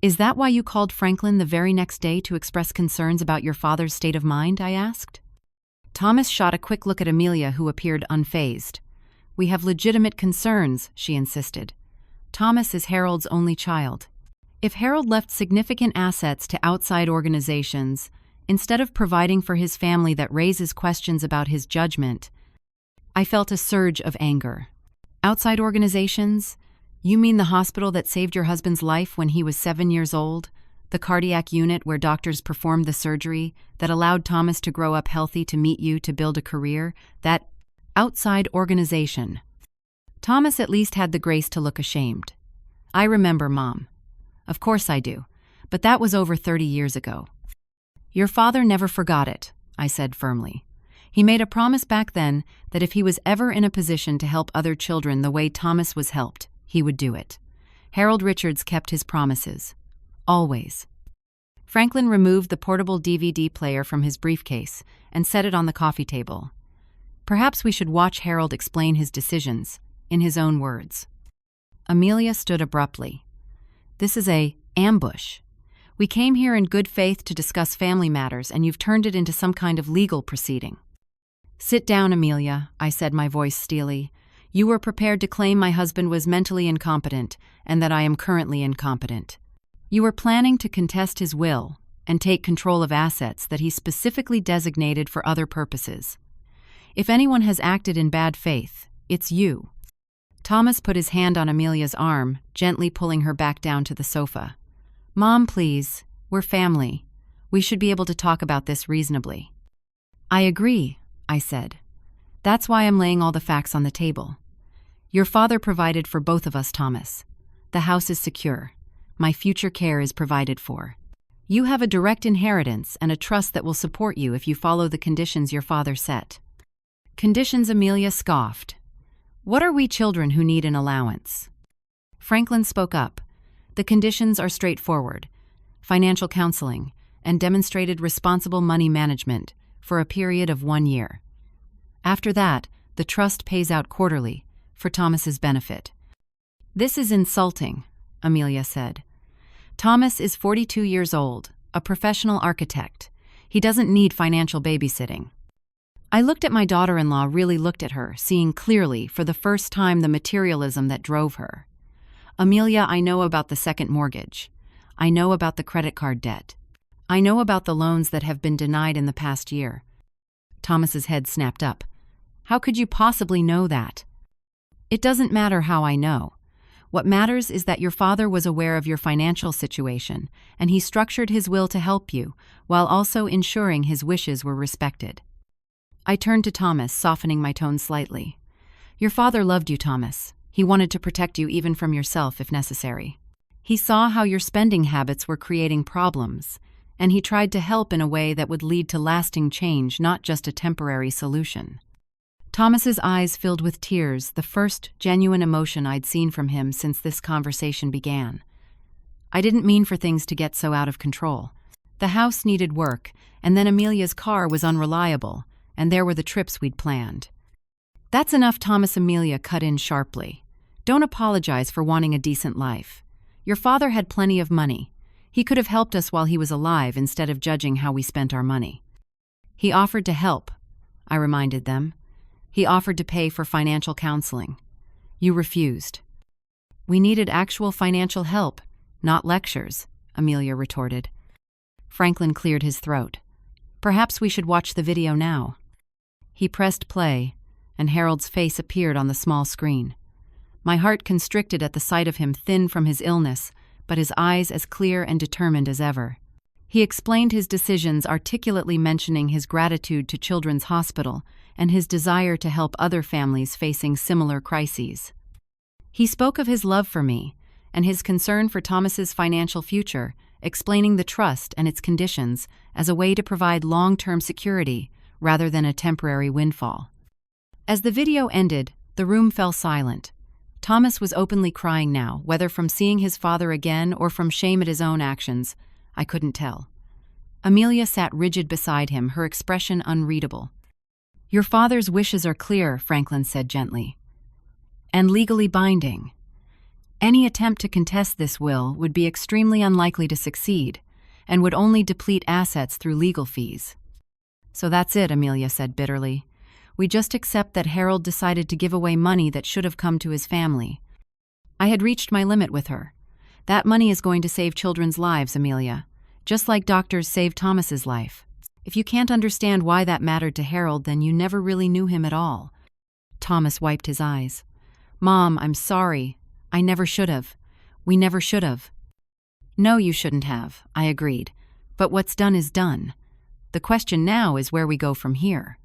[SPEAKER 1] Is that why you called Franklin the very next day to express concerns about your father's state of mind? I asked. Thomas shot a quick look at Amelia, who appeared unfazed. We have legitimate concerns, she insisted. Thomas is Harold's only child. If Harold left significant assets to outside organizations, instead of providing for his family, that raises questions about his judgment. I felt a surge of anger. Outside organizations? You mean the hospital that saved your husband's life when he was 7 years old? The cardiac unit where doctors performed the surgery that allowed Thomas to grow up healthy, to meet you, to build a career? That outside organization. Thomas at least had the grace to look ashamed. I remember, Mom. Of course I do. But that was over 30 years ago. Your father never forgot it, I said firmly. He made a promise back then that if he was ever in a position to help other children the way Thomas was helped, he would do it. Harold Richards kept his promises. Always. Franklin removed the portable DVD player from his briefcase and set it on the coffee table. Perhaps we should watch Harold explain his decisions, in his own words. Amelia stood abruptly. This is an ambush. We came here in good faith to discuss family matters, and you've turned it into some kind of legal proceeding. Sit down, Amelia, I said, my voice steely. You were prepared to claim my husband was mentally incompetent and that I am currently incompetent. You were planning to contest his will and take control of assets that he specifically designated for other purposes. If anyone has acted in bad faith, it's you. Thomas put his hand on Amelia's arm, gently pulling her back down to the sofa. Mom, please. We're family. We should be able to talk about this reasonably. I agree, I said. That's why I'm laying all the facts on the table. Your father provided for both of us, Thomas. The house is secure. My future care is provided for. You have a direct inheritance and a trust that will support you if you follow the conditions your father set. Conditions, Amelia scoffed. What are we children who need an allowance? Franklin spoke up. The conditions are straightforward. Financial counseling and demonstrated responsible money management for a period of 1 year. After that, the trust pays out quarterly for Thomas's benefit. This is insulting, Amelia said. Thomas is 42 years old, a professional architect. He doesn't need financial babysitting. I looked at my daughter-in-law, really looked at her, seeing clearly for the first time the materialism that drove her. Amelia, I know about the second mortgage. I know about the credit card debt. I know about the loans that have been denied in the past year. Thomas's head snapped up. How could you possibly know that? It doesn't matter how I know. What matters is that your father was aware of your financial situation, and he structured his will to help you, while also ensuring his wishes were respected. I turned to Thomas, softening my tone slightly. Your father loved you, Thomas. He wanted to protect you even from yourself if necessary. He saw how your spending habits were creating problems, and he tried to help in a way that would lead to lasting change, not just a temporary solution. Thomas's eyes filled with tears, the first genuine emotion I'd seen from him since this conversation began. I didn't mean for things to get so out of control. The house needed work, and then Amelia's car was unreliable, and there were the trips we'd planned. That's enough, Thomas, Amelia cut in sharply. Don't apologize for wanting a decent life. Your father had plenty of money. He could have helped us while he was alive instead of judging how we spent our money. He offered to help, I reminded them. He offered to pay for financial counseling. You refused. We needed actual financial help, not lectures, Amelia retorted. Franklin cleared his throat. Perhaps we should watch the video now. He pressed play, and Harold's face appeared on the small screen. My heart constricted at the sight of him, thin from his illness, but his eyes as clear and determined as ever. He explained his decisions, articulately mentioning his gratitude to Children's Hospital and his desire to help other families facing similar crises. He spoke of his love for me and his concern for Thomas's financial future, explaining the trust and its conditions as a way to provide long-term security rather than a temporary windfall. As the video ended, the room fell silent. Thomas was openly crying now, whether from seeing his father again or from shame at his own actions. I couldn't tell. Amelia sat rigid beside him, her expression unreadable. "Your father's wishes are clear," Franklin said gently, "and legally binding. Any attempt to contest this will would be extremely unlikely to succeed and would only deplete assets through legal fees." "So that's it," Amelia said bitterly. "We just accept that Harold decided to give away money that should have come to his family." I had reached my limit with her. "That money is going to save children's lives, Amelia, just like doctors saved Thomas's life. If you can't understand why that mattered to Harold, then you never really knew him at all." Thomas wiped his eyes. "Mom, I'm sorry. I never should have. We never should have." "No, you shouldn't have," I agreed. "But what's done is done. The question now is where we go from here."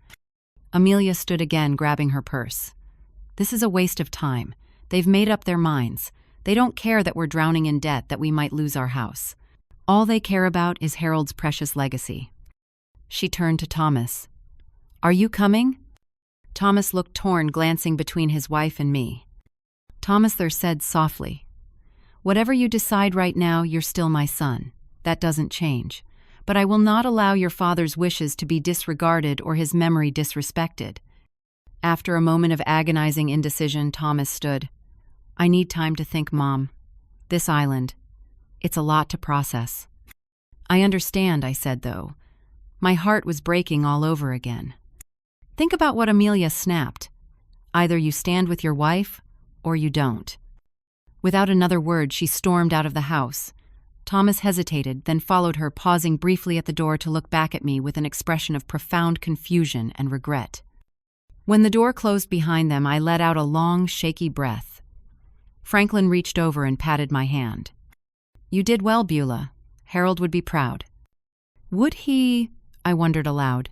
[SPEAKER 1] Amelia stood again, grabbing her purse. "This is a waste of time. They've made up their minds. They don't care that we're drowning in debt, that we might lose our house. All they care about is Harold's precious legacy." She turned to Thomas. "Are you coming?" Thomas looked torn, glancing between his wife and me. Thomas there said softly, "Whatever you decide right now, you're still my son. That doesn't change. But I will not allow your father's wishes to be disregarded or his memory disrespected." After a moment of agonizing indecision, Thomas stood. "I need time to think, Mom. This island, it's a lot to process." "I understand," I said, though. My heart was breaking all over again. "Think about what Amelia snapped. Either you stand with your wife, or you don't." Without another word, she stormed out of the house. Thomas hesitated, then followed her, pausing briefly at the door to look back at me with an expression of profound confusion and regret. When the door closed behind them, I let out a long, shaky breath. Franklin reached over and patted my hand. "You did well, Beulah. Harold would be proud." "Would he?" I wondered aloud.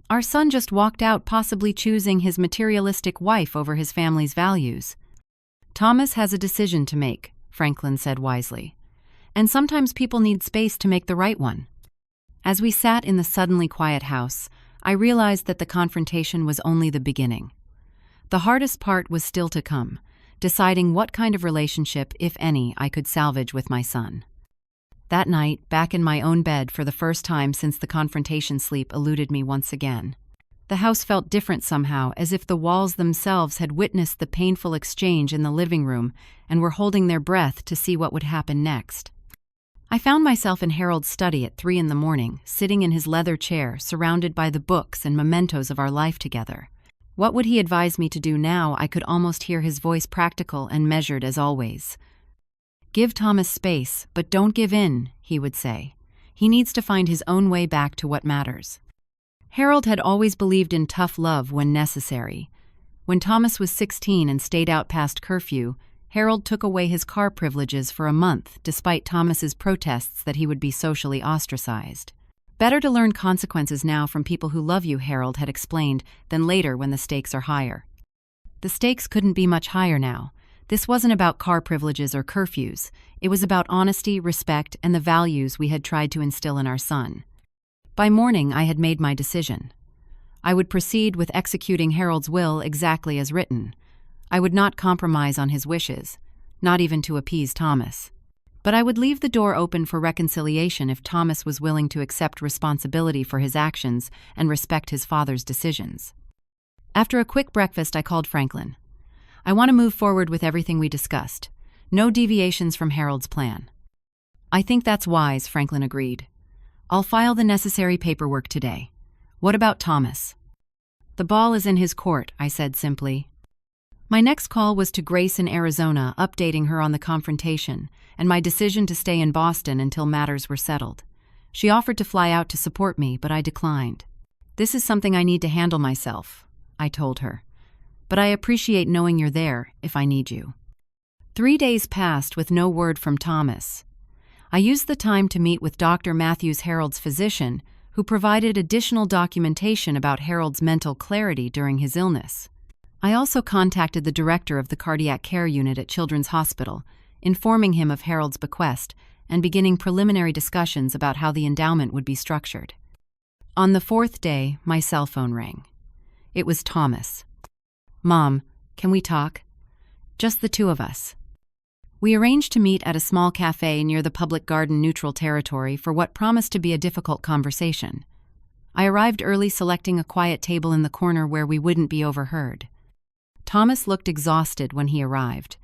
[SPEAKER 1] "Our son just walked out, possibly choosing his materialistic wife over his family's values." "Thomas has a decision to make," Franklin said wisely. "And sometimes people need space to make the right one." As we sat in the suddenly quiet house, I realized that the confrontation was only the beginning. The hardest part was still to come, deciding what kind of relationship, if any, I could salvage with my son. That night, back in my own bed for the first time since the confrontation, sleep eluded me once again. The house felt different somehow, as if the walls themselves had witnessed the painful exchange in the living room and were holding their breath to see what would happen next. I found myself in Harold's study at 3 a.m, sitting in his leather chair, surrounded by the books and mementos of our life together. What would he advise me to do now? I could almost hear his voice, practical and measured as always. "Give Thomas space, but don't give in," he would say. "He needs to find his own way back to what matters." Harold had always believed in tough love when necessary. When Thomas was 16 and stayed out past curfew, Harold took away his car privileges for a month, despite Thomas's protests that he would be socially ostracized. "Better to learn consequences now from people who love you," Harold had explained, "than later when the stakes are higher." The stakes couldn't be much higher now. This wasn't about car privileges or curfews. It was about honesty, respect, and the values we had tried to instill in our son. By morning, I had made my decision. I would proceed with executing Harold's will exactly as written. I would not compromise on his wishes, not even to appease Thomas. But I would leave the door open for reconciliation if Thomas was willing to accept responsibility for his actions and respect his father's decisions. After a quick breakfast, I called Franklin. "I want to move forward with everything we discussed. No deviations from Harold's plan." "I think that's wise," Franklin agreed. "I'll file the necessary paperwork today. What about Thomas?" "The ball is in his court," I said simply. My next call was to Grace in Arizona, updating her on the confrontation and my decision to stay in Boston until matters were settled. She offered to fly out to support me, but I declined. "This is something I need to handle myself," I told her. but I appreciate knowing you're there if I need you." 3 days passed with no word from Thomas. I used the time to meet with Dr. Matthews, Harold's physician, who provided additional documentation about Harold's mental clarity during his illness. I also contacted the director of the cardiac care unit at Children's Hospital, informing him of Harold's bequest and beginning preliminary discussions about how the endowment would be structured. On the 4th day, my cell phone rang. It was Thomas. "Mom, can we talk?" "Just the two of us." We arranged to meet at a small cafe near the public garden neutral territory for what promised to be a difficult conversation. I arrived early, selecting a quiet table in the corner where we wouldn't be overheard. Thomas looked exhausted when he arrived.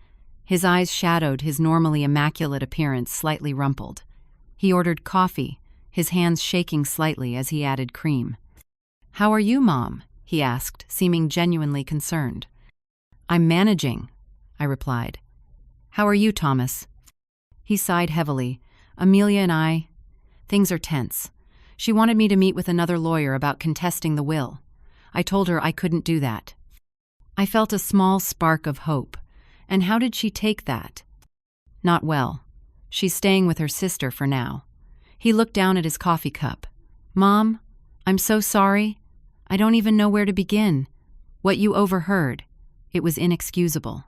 [SPEAKER 1] His eyes shadowed his normally immaculate appearance slightly rumpled. He ordered coffee, his hands shaking slightly as he added cream. "How are you, Mom?" he asked, seeming genuinely concerned. "I'm managing," I replied. "How are you, Thomas?" He sighed heavily. "Amelia and things are tense. She wanted me to meet with another lawyer about contesting the will. I told her I couldn't do that." I felt a small spark of hope. And how did she take that? "Not well. She's staying with her sister for now." He looked down at his coffee cup. "Mom, I'm so sorry. I don't even know where to begin. What you overheard, it was inexcusable."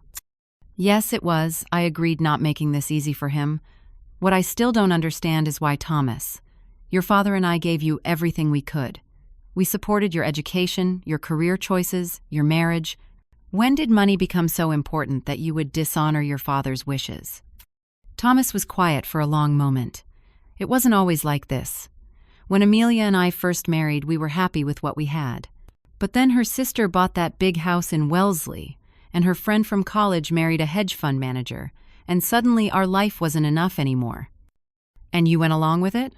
[SPEAKER 1] "Yes, it was," I agreed, not making this easy for him. "What I still don't understand is why, Thomas. Your father and I gave you everything we could. We supported your education, your career choices, your marriage. When did money become so important that you would dishonor your father's wishes?" Thomas was quiet for a long moment. "It wasn't always like this. When Amelia and I first married, we were happy with what we had. But then her sister bought that big house in Wellesley, and her friend from college married a hedge fund manager, and suddenly our life wasn't enough anymore." "And you went along with it?"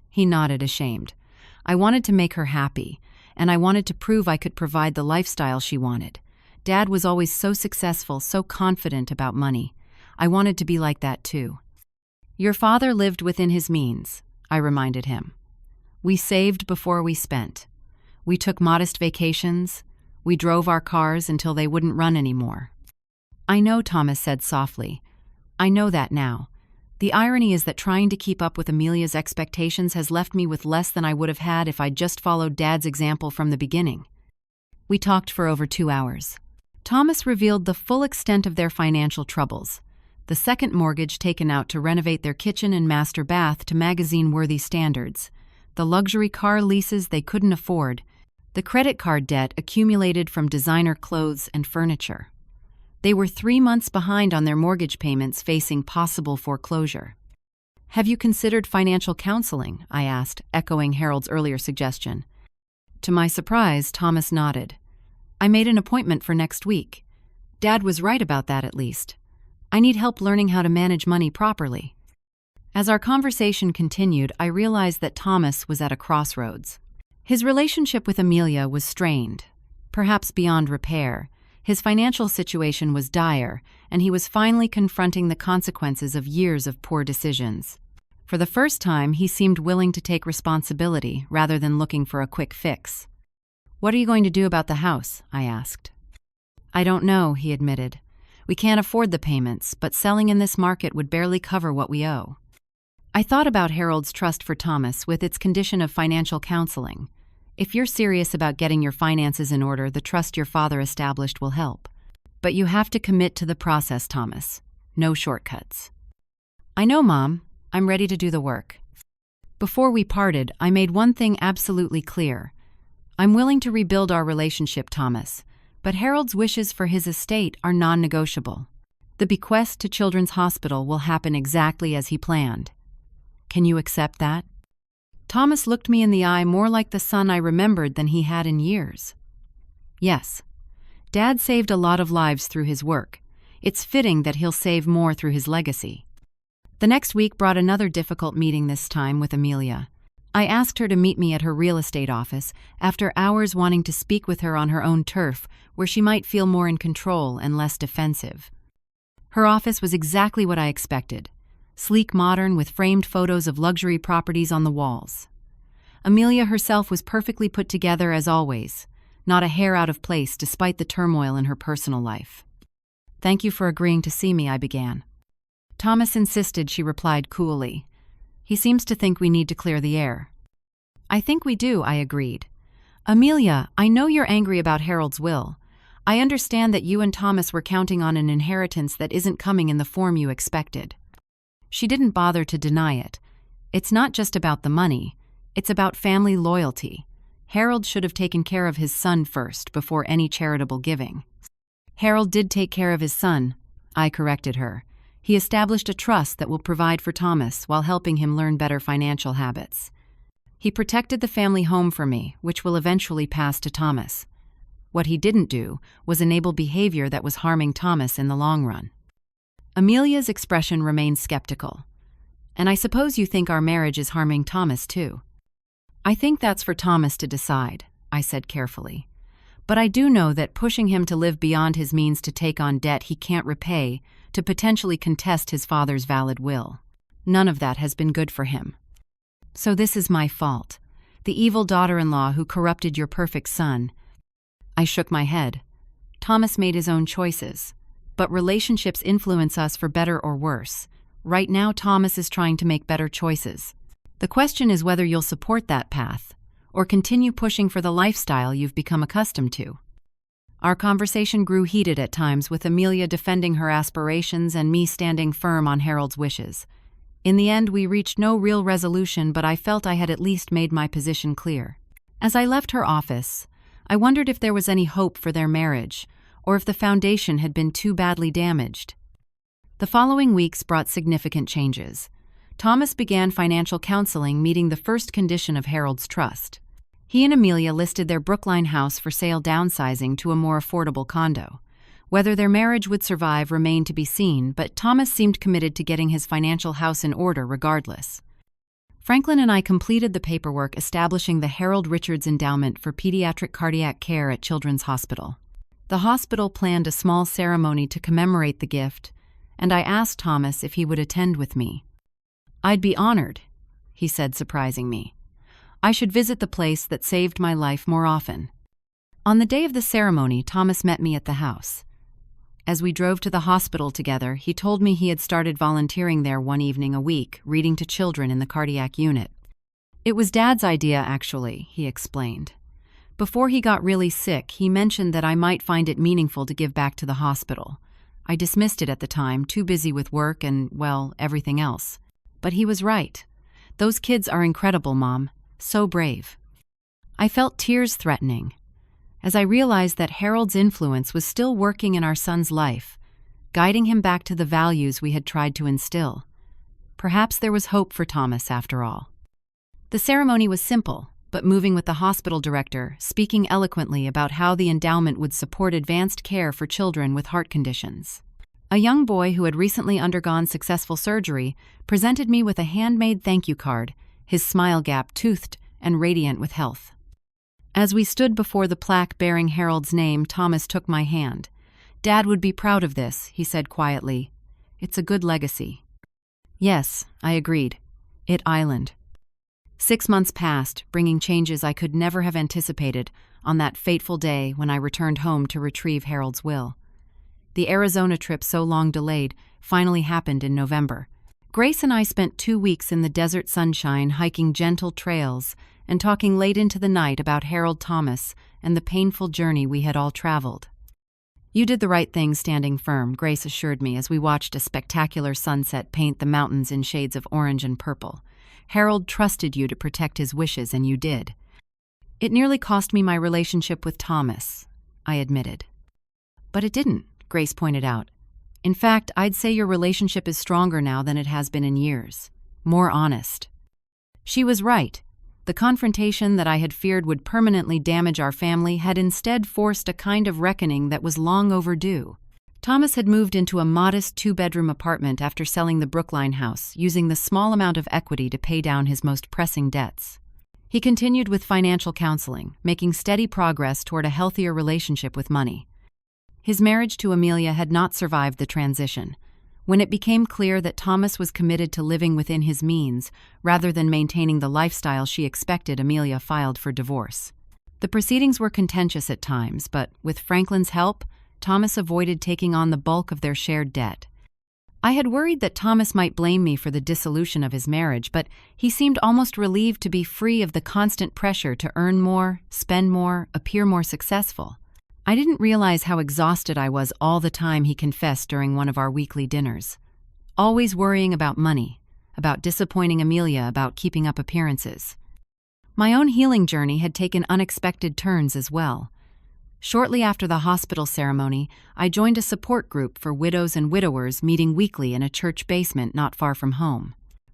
[SPEAKER 1] He nodded, ashamed. "I wanted to make her happy, and I wanted to prove I could provide the lifestyle she wanted. Dad was always so successful, so confident about money. I wanted to be like that too." "Your father lived within his means," I reminded him. "We saved before we spent. We took modest vacations. We drove our cars until they wouldn't run anymore." "I know," Thomas said softly. "I know that now. The irony is that trying to keep up with Amelia's expectations has left me with less than I would have had if I'd just followed Dad's example from the beginning." We talked for over 2 hours. Thomas revealed the full extent of their financial troubles. The second mortgage taken out to renovate their kitchen and master bath to magazine-worthy standards. The luxury car leases they couldn't afford. The credit card debt accumulated from designer clothes and furniture. They were 3 months behind on their mortgage payments, facing possible foreclosure. "Have you considered financial counseling?" I asked, echoing Harold's earlier suggestion. To my surprise, Thomas nodded. "I made an appointment for next week. Dad was right about that, at least. I need help learning how to manage money properly." As our conversation continued, I realized that Thomas was at a crossroads. His relationship with Amelia was strained, perhaps beyond repair. His financial situation was dire, and he was finally confronting the consequences of years of poor decisions. For the first time, he seemed willing to take responsibility rather than looking for a quick fix. "What are you going to do about the house?" I asked. "I don't know," he admitted. "We can't afford the payments, but selling in this market would barely cover what we owe." I thought about Harold's trust for Thomas with its condition of financial counseling. If you're serious about getting your finances in order, the trust your father established will help. But you have to commit to the process, Thomas. No shortcuts. "I know, Mom. I'm ready to do the work." Before we parted, I made one thing absolutely clear. I'm willing to rebuild our relationship, Thomas, but Harold's wishes for his estate are non-negotiable. The bequest to Children's Hospital will happen exactly as he planned. Can you accept that? Thomas looked me in the eye more like the son I remembered than he had in years. "Yes. Dad saved a lot of lives through his work. It's fitting that he'll save more through his legacy." The next week brought another difficult meeting, this time with Amelia. I asked her to meet me at her real estate office, after hours wanting to speak with her on her own turf, where she might feel more in control and less defensive. Her office was exactly what I expected. Sleek, modern, with framed photos of luxury properties on the walls. Amelia herself was perfectly put together as always. not a hair out of place despite the turmoil in her personal life. "Thank you for agreeing to see me," I began. "Thomas insisted," she replied coolly. "He seems to think we need to clear the air." "I think we do," I agreed. "Amelia, I know you're angry about Harold's will. I understand that you and Thomas were counting on an inheritance that isn't coming in the form you expected." She didn't bother to deny it. "It's not just about the money. It's about family loyalty. Harold should have taken care of his son first before any charitable giving." "Harold did take care of his son," I corrected her. "He established a trust that will provide for Thomas while helping him learn better financial habits. He protected the family home for me, which will eventually pass to Thomas. What he didn't do was enable behavior that was harming Thomas in the long run." Amelia's expression remained skeptical. "And I suppose you think our marriage is harming Thomas too?" "I think that's for Thomas to decide," I said carefully. "But I do know that pushing him to live beyond his means to take on debt he can't repay, to potentially contest his father's valid will, none of that has been good for him. So this is my fault, the evil daughter-in-law who corrupted your perfect son." I shook my head. "Thomas made his own choices, but relationships influence us for better or worse. Right now, Thomas is trying to make better choices. The question is whether you'll support that path, or continue pushing for the lifestyle you've become accustomed to." Our conversation grew heated at times, with Amelia defending her aspirations and me standing firm on Harold's wishes. In the end, we reached no real resolution, but I felt I had at least made my position clear. As I left her office, I wondered if there was any hope for their marriage, or if the foundation had been too badly damaged. The following weeks brought significant changes. Thomas began financial counseling, meeting the first condition of Harold's trust. He and Amelia listed their Brookline house for sale, downsizing to a more affordable condo. Whether their marriage would survive remained to be seen, but Thomas seemed committed to getting his financial house in order regardless. Franklin and I completed the paperwork establishing the Harold Richards Endowment for Pediatric Cardiac Care at Children's Hospital. The hospital planned a small ceremony to commemorate the gift, and I asked Thomas if he would attend with me. "I'd be honored," he said, surprising me. "I should visit the place that saved my life more often." On the day of the ceremony, Thomas met me at the house. As we drove to the hospital together, he told me he had started volunteering there one evening a week, reading to children in the cardiac unit. "It was Dad's idea, actually," he explained. "Before he got really sick, he mentioned that I might find it meaningful to give back to the hospital. I dismissed it at the time, too busy with work and, well, everything else. But he was right. Those kids are incredible, Mom. So brave." I felt tears threatening, as I realized that Harold's influence was still working in our son's life, guiding him back to the values we had tried to instill. Perhaps there was hope for Thomas after all. The ceremony was simple, but moving, with the hospital director speaking eloquently about how the endowment would support advanced care for children with heart conditions. A young boy who had recently undergone successful surgery presented me with a handmade thank you card, his smile gap toothed and radiant with health. As we stood before the plaque bearing Harold's name, Thomas took my hand. "Dad would be proud of this," he said quietly. "It's a good legacy." "Yes," I agreed. "It island." 6 months passed, bringing changes I could never have anticipated on that fateful day when I returned home to retrieve Harold's will. The Arizona trip, so long delayed, finally happened in November. Grace and I spent 2 weeks in the desert sunshine, hiking gentle trails and talking late into the night about Harold Thomas and the painful journey we had all traveled. "You did the right thing standing firm," Grace assured me as we watched a spectacular sunset paint the mountains in shades of orange and purple. "Harold trusted you to protect his wishes, and you did." "It nearly cost me my relationship with Thomas," I admitted. "But it didn't," Grace pointed out. "In fact, I'd say your relationship is stronger now than it has been in years. More honest." She was right. The confrontation that I had feared would permanently damage our family had instead forced a kind of reckoning that was long overdue. Thomas had moved into a modest 2-bedroom apartment after selling the Brookline house, using the small amount of equity to pay down his most pressing debts. He continued with financial counseling, making steady progress toward a healthier relationship with money. His marriage to Amelia had not survived the transition. When it became clear that Thomas was committed to living within his means, rather than maintaining the lifestyle she expected, Amelia filed for divorce. The proceedings were contentious at times, but with Franklin's help, Thomas avoided taking on the bulk of their shared debt. I had worried that Thomas might blame me for the dissolution of his marriage, but he seemed almost relieved to be free of the constant pressure to earn more, spend more, appear more successful. I didn't realize how exhausted I was all the time, he confessed during one of our weekly dinners. Always worrying about money, about disappointing Amelia, about keeping up appearances. My own healing journey had taken unexpected turns as well. Shortly after the hospital ceremony, I joined a support group for widows and widowers meeting weekly in a church basement not far from home.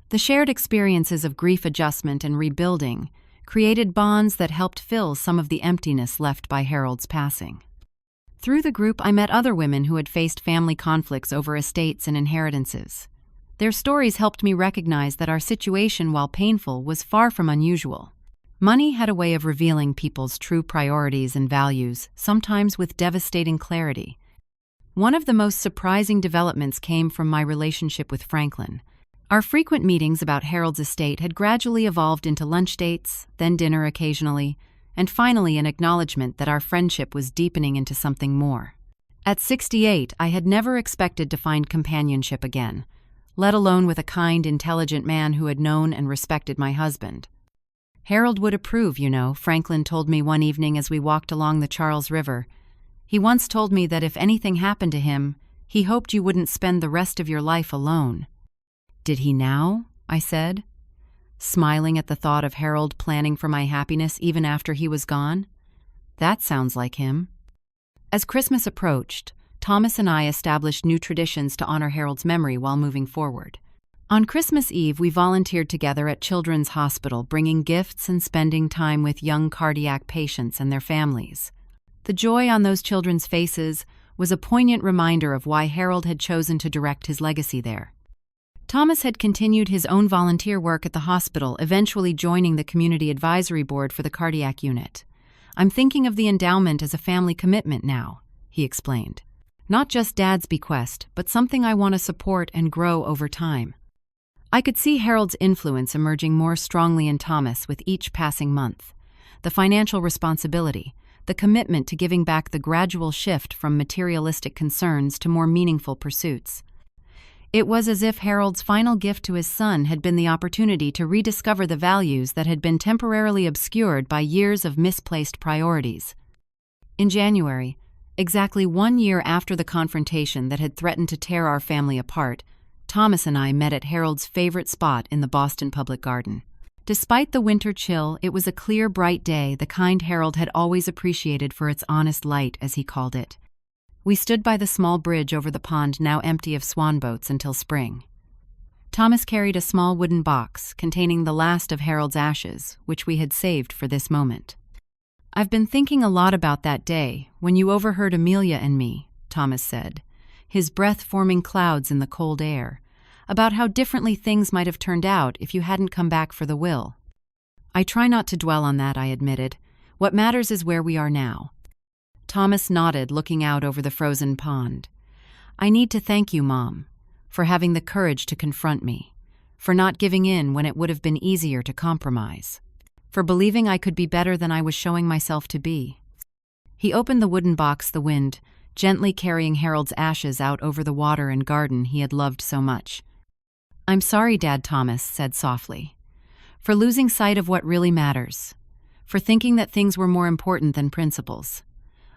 [SPEAKER 1] The shared experiences of grief adjustment and rebuilding created bonds that helped fill some of the emptiness left by Harold's passing. Through the group, I met other women who had faced family conflicts over estates and inheritances. Their stories helped me recognize that our situation, while painful, was far from unusual. Money had a way of revealing people's true priorities and values, sometimes with devastating clarity. One of the most surprising developments came from my relationship with Franklin. Our frequent meetings about Harold's estate had gradually evolved into lunch dates, then dinner occasionally, and finally an acknowledgement that our friendship was deepening into something more. At 68, I had never expected to find companionship again, let alone with a kind, intelligent man who had known and respected my husband. Harold would approve, you know, Franklin told me one evening as we walked along the Charles River. He once told me that if anything happened to him, he hoped you wouldn't spend the rest of your life alone. Did he now? I said, smiling at the thought of Harold planning for my happiness even after he was gone. That sounds like him. As Christmas approached, Thomas and I established new traditions to honor Harold's memory while moving forward. On Christmas Eve, we volunteered together at Children's Hospital, bringing gifts and spending time with young cardiac patients and their families. The joy on those children's faces was a poignant reminder of why Harold had chosen to direct his legacy there. Thomas had continued his own volunteer work at the hospital, eventually joining the Community Advisory Board for the cardiac unit. I'm thinking of the endowment as a family commitment now, he explained. Not just Dad's bequest, but something I want to support and grow over time. I could see Harold's influence emerging more strongly in Thomas with each passing month. The financial responsibility, the commitment to giving back, the gradual shift from materialistic concerns to more meaningful pursuits. It was as if Harold's final gift to his son had been the opportunity to rediscover the values that had been temporarily obscured by years of misplaced priorities. In January, exactly 1 year after the confrontation that had threatened to tear our family apart, Thomas and I met at Harold's favorite spot in the Boston Public Garden. Despite the winter chill, it was a clear, bright day, the kind Harold had always appreciated for its honest light, as he called it. We stood by the small bridge over the pond, now empty of swan boats, until spring. Thomas carried a small wooden box containing the last of Harold's ashes, which we had saved for this moment. I've been thinking a lot about that day, when you overheard Amelia and me, Thomas said, his breath forming clouds in the cold air, about how differently things might have turned out if you hadn't come back for the will. I try not to dwell on that, I admitted. What matters is where we are now. Thomas nodded, looking out over the frozen pond. I need to thank you, Mom, for having the courage to confront me, for not giving in when it would have been easier to compromise, for believing I could be better than I was showing myself to be. He opened the wooden box, the wind, gently carrying Harold's ashes out over the water and garden he had loved so much. I'm sorry, Dad, Thomas said softly, for losing sight of what really matters, for thinking that things were more important than principles.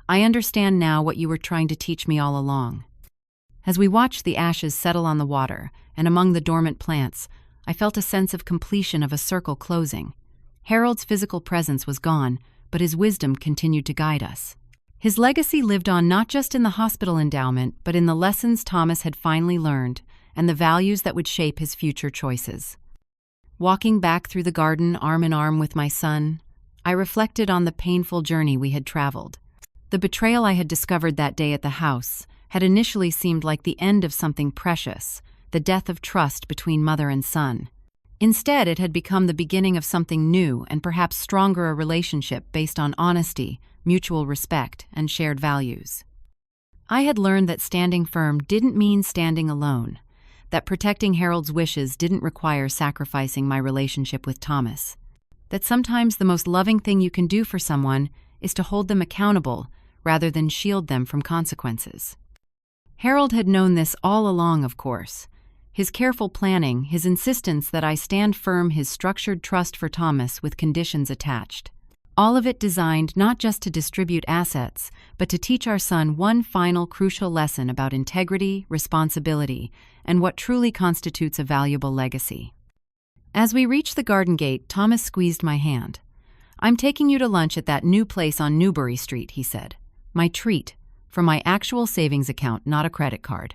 [SPEAKER 1] I understand now what you were trying to teach me all along. As we watched the ashes settle on the water and among the dormant plants, I felt a sense of completion, of a circle closing. Harold's physical presence was gone, but his wisdom continued to guide us. His legacy lived on not just in the hospital endowment, but in the lessons Thomas had finally learned and the values that would shape his future choices. Walking back through the garden arm in arm with my son, I reflected on the painful journey we had traveled. The betrayal I had discovered that day at the house had initially seemed like the end of something precious, the death of trust between mother and son. Instead, it had become the beginning of something new and perhaps stronger, a relationship based on honesty, mutual respect, and shared values. I had learned that standing firm didn't mean standing alone, that protecting Harold's wishes didn't require sacrificing my relationship with Thomas. that sometimes the most loving thing you can do for someone is to hold them accountable rather than shield them from consequences. Harold had known this all along, of course. His careful planning, his insistence that I stand firm, his structured trust for Thomas with conditions attached. All of it designed not just to distribute assets, but to teach our son one final crucial lesson about integrity, responsibility, and what truly constitutes a valuable legacy. As we reached the garden gate, Thomas squeezed my hand. "I'm taking you to lunch at that new place on Newbury Street," he said. "My treat, from my actual savings account, not a credit card."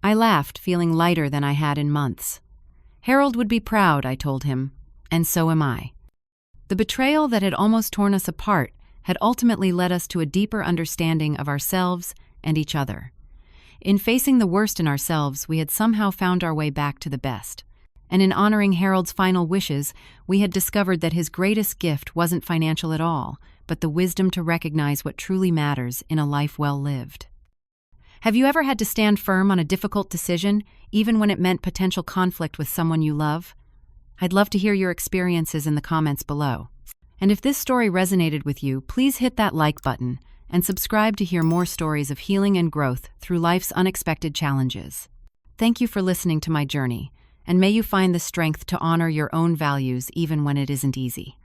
[SPEAKER 1] I laughed, feeling lighter than I had in months. Harold would be proud, I told him, and so am I. The betrayal that had almost torn us apart had ultimately led us to a deeper understanding of ourselves and each other. In facing the worst in ourselves, we had somehow found our way back to the best. And in honoring Harold's final wishes, we had discovered that his greatest gift wasn't financial at all, but the wisdom to recognize what truly matters in a life well lived. Have you ever had to stand firm on a difficult decision, even when it meant potential conflict with someone you love? I'd love to hear your experiences in the comments below. And if this story resonated with you, please hit that like button and subscribe to hear more stories of healing and growth through life's unexpected challenges. Thank you for listening to my journey, and may you find the strength to honor your own values even when it isn't easy.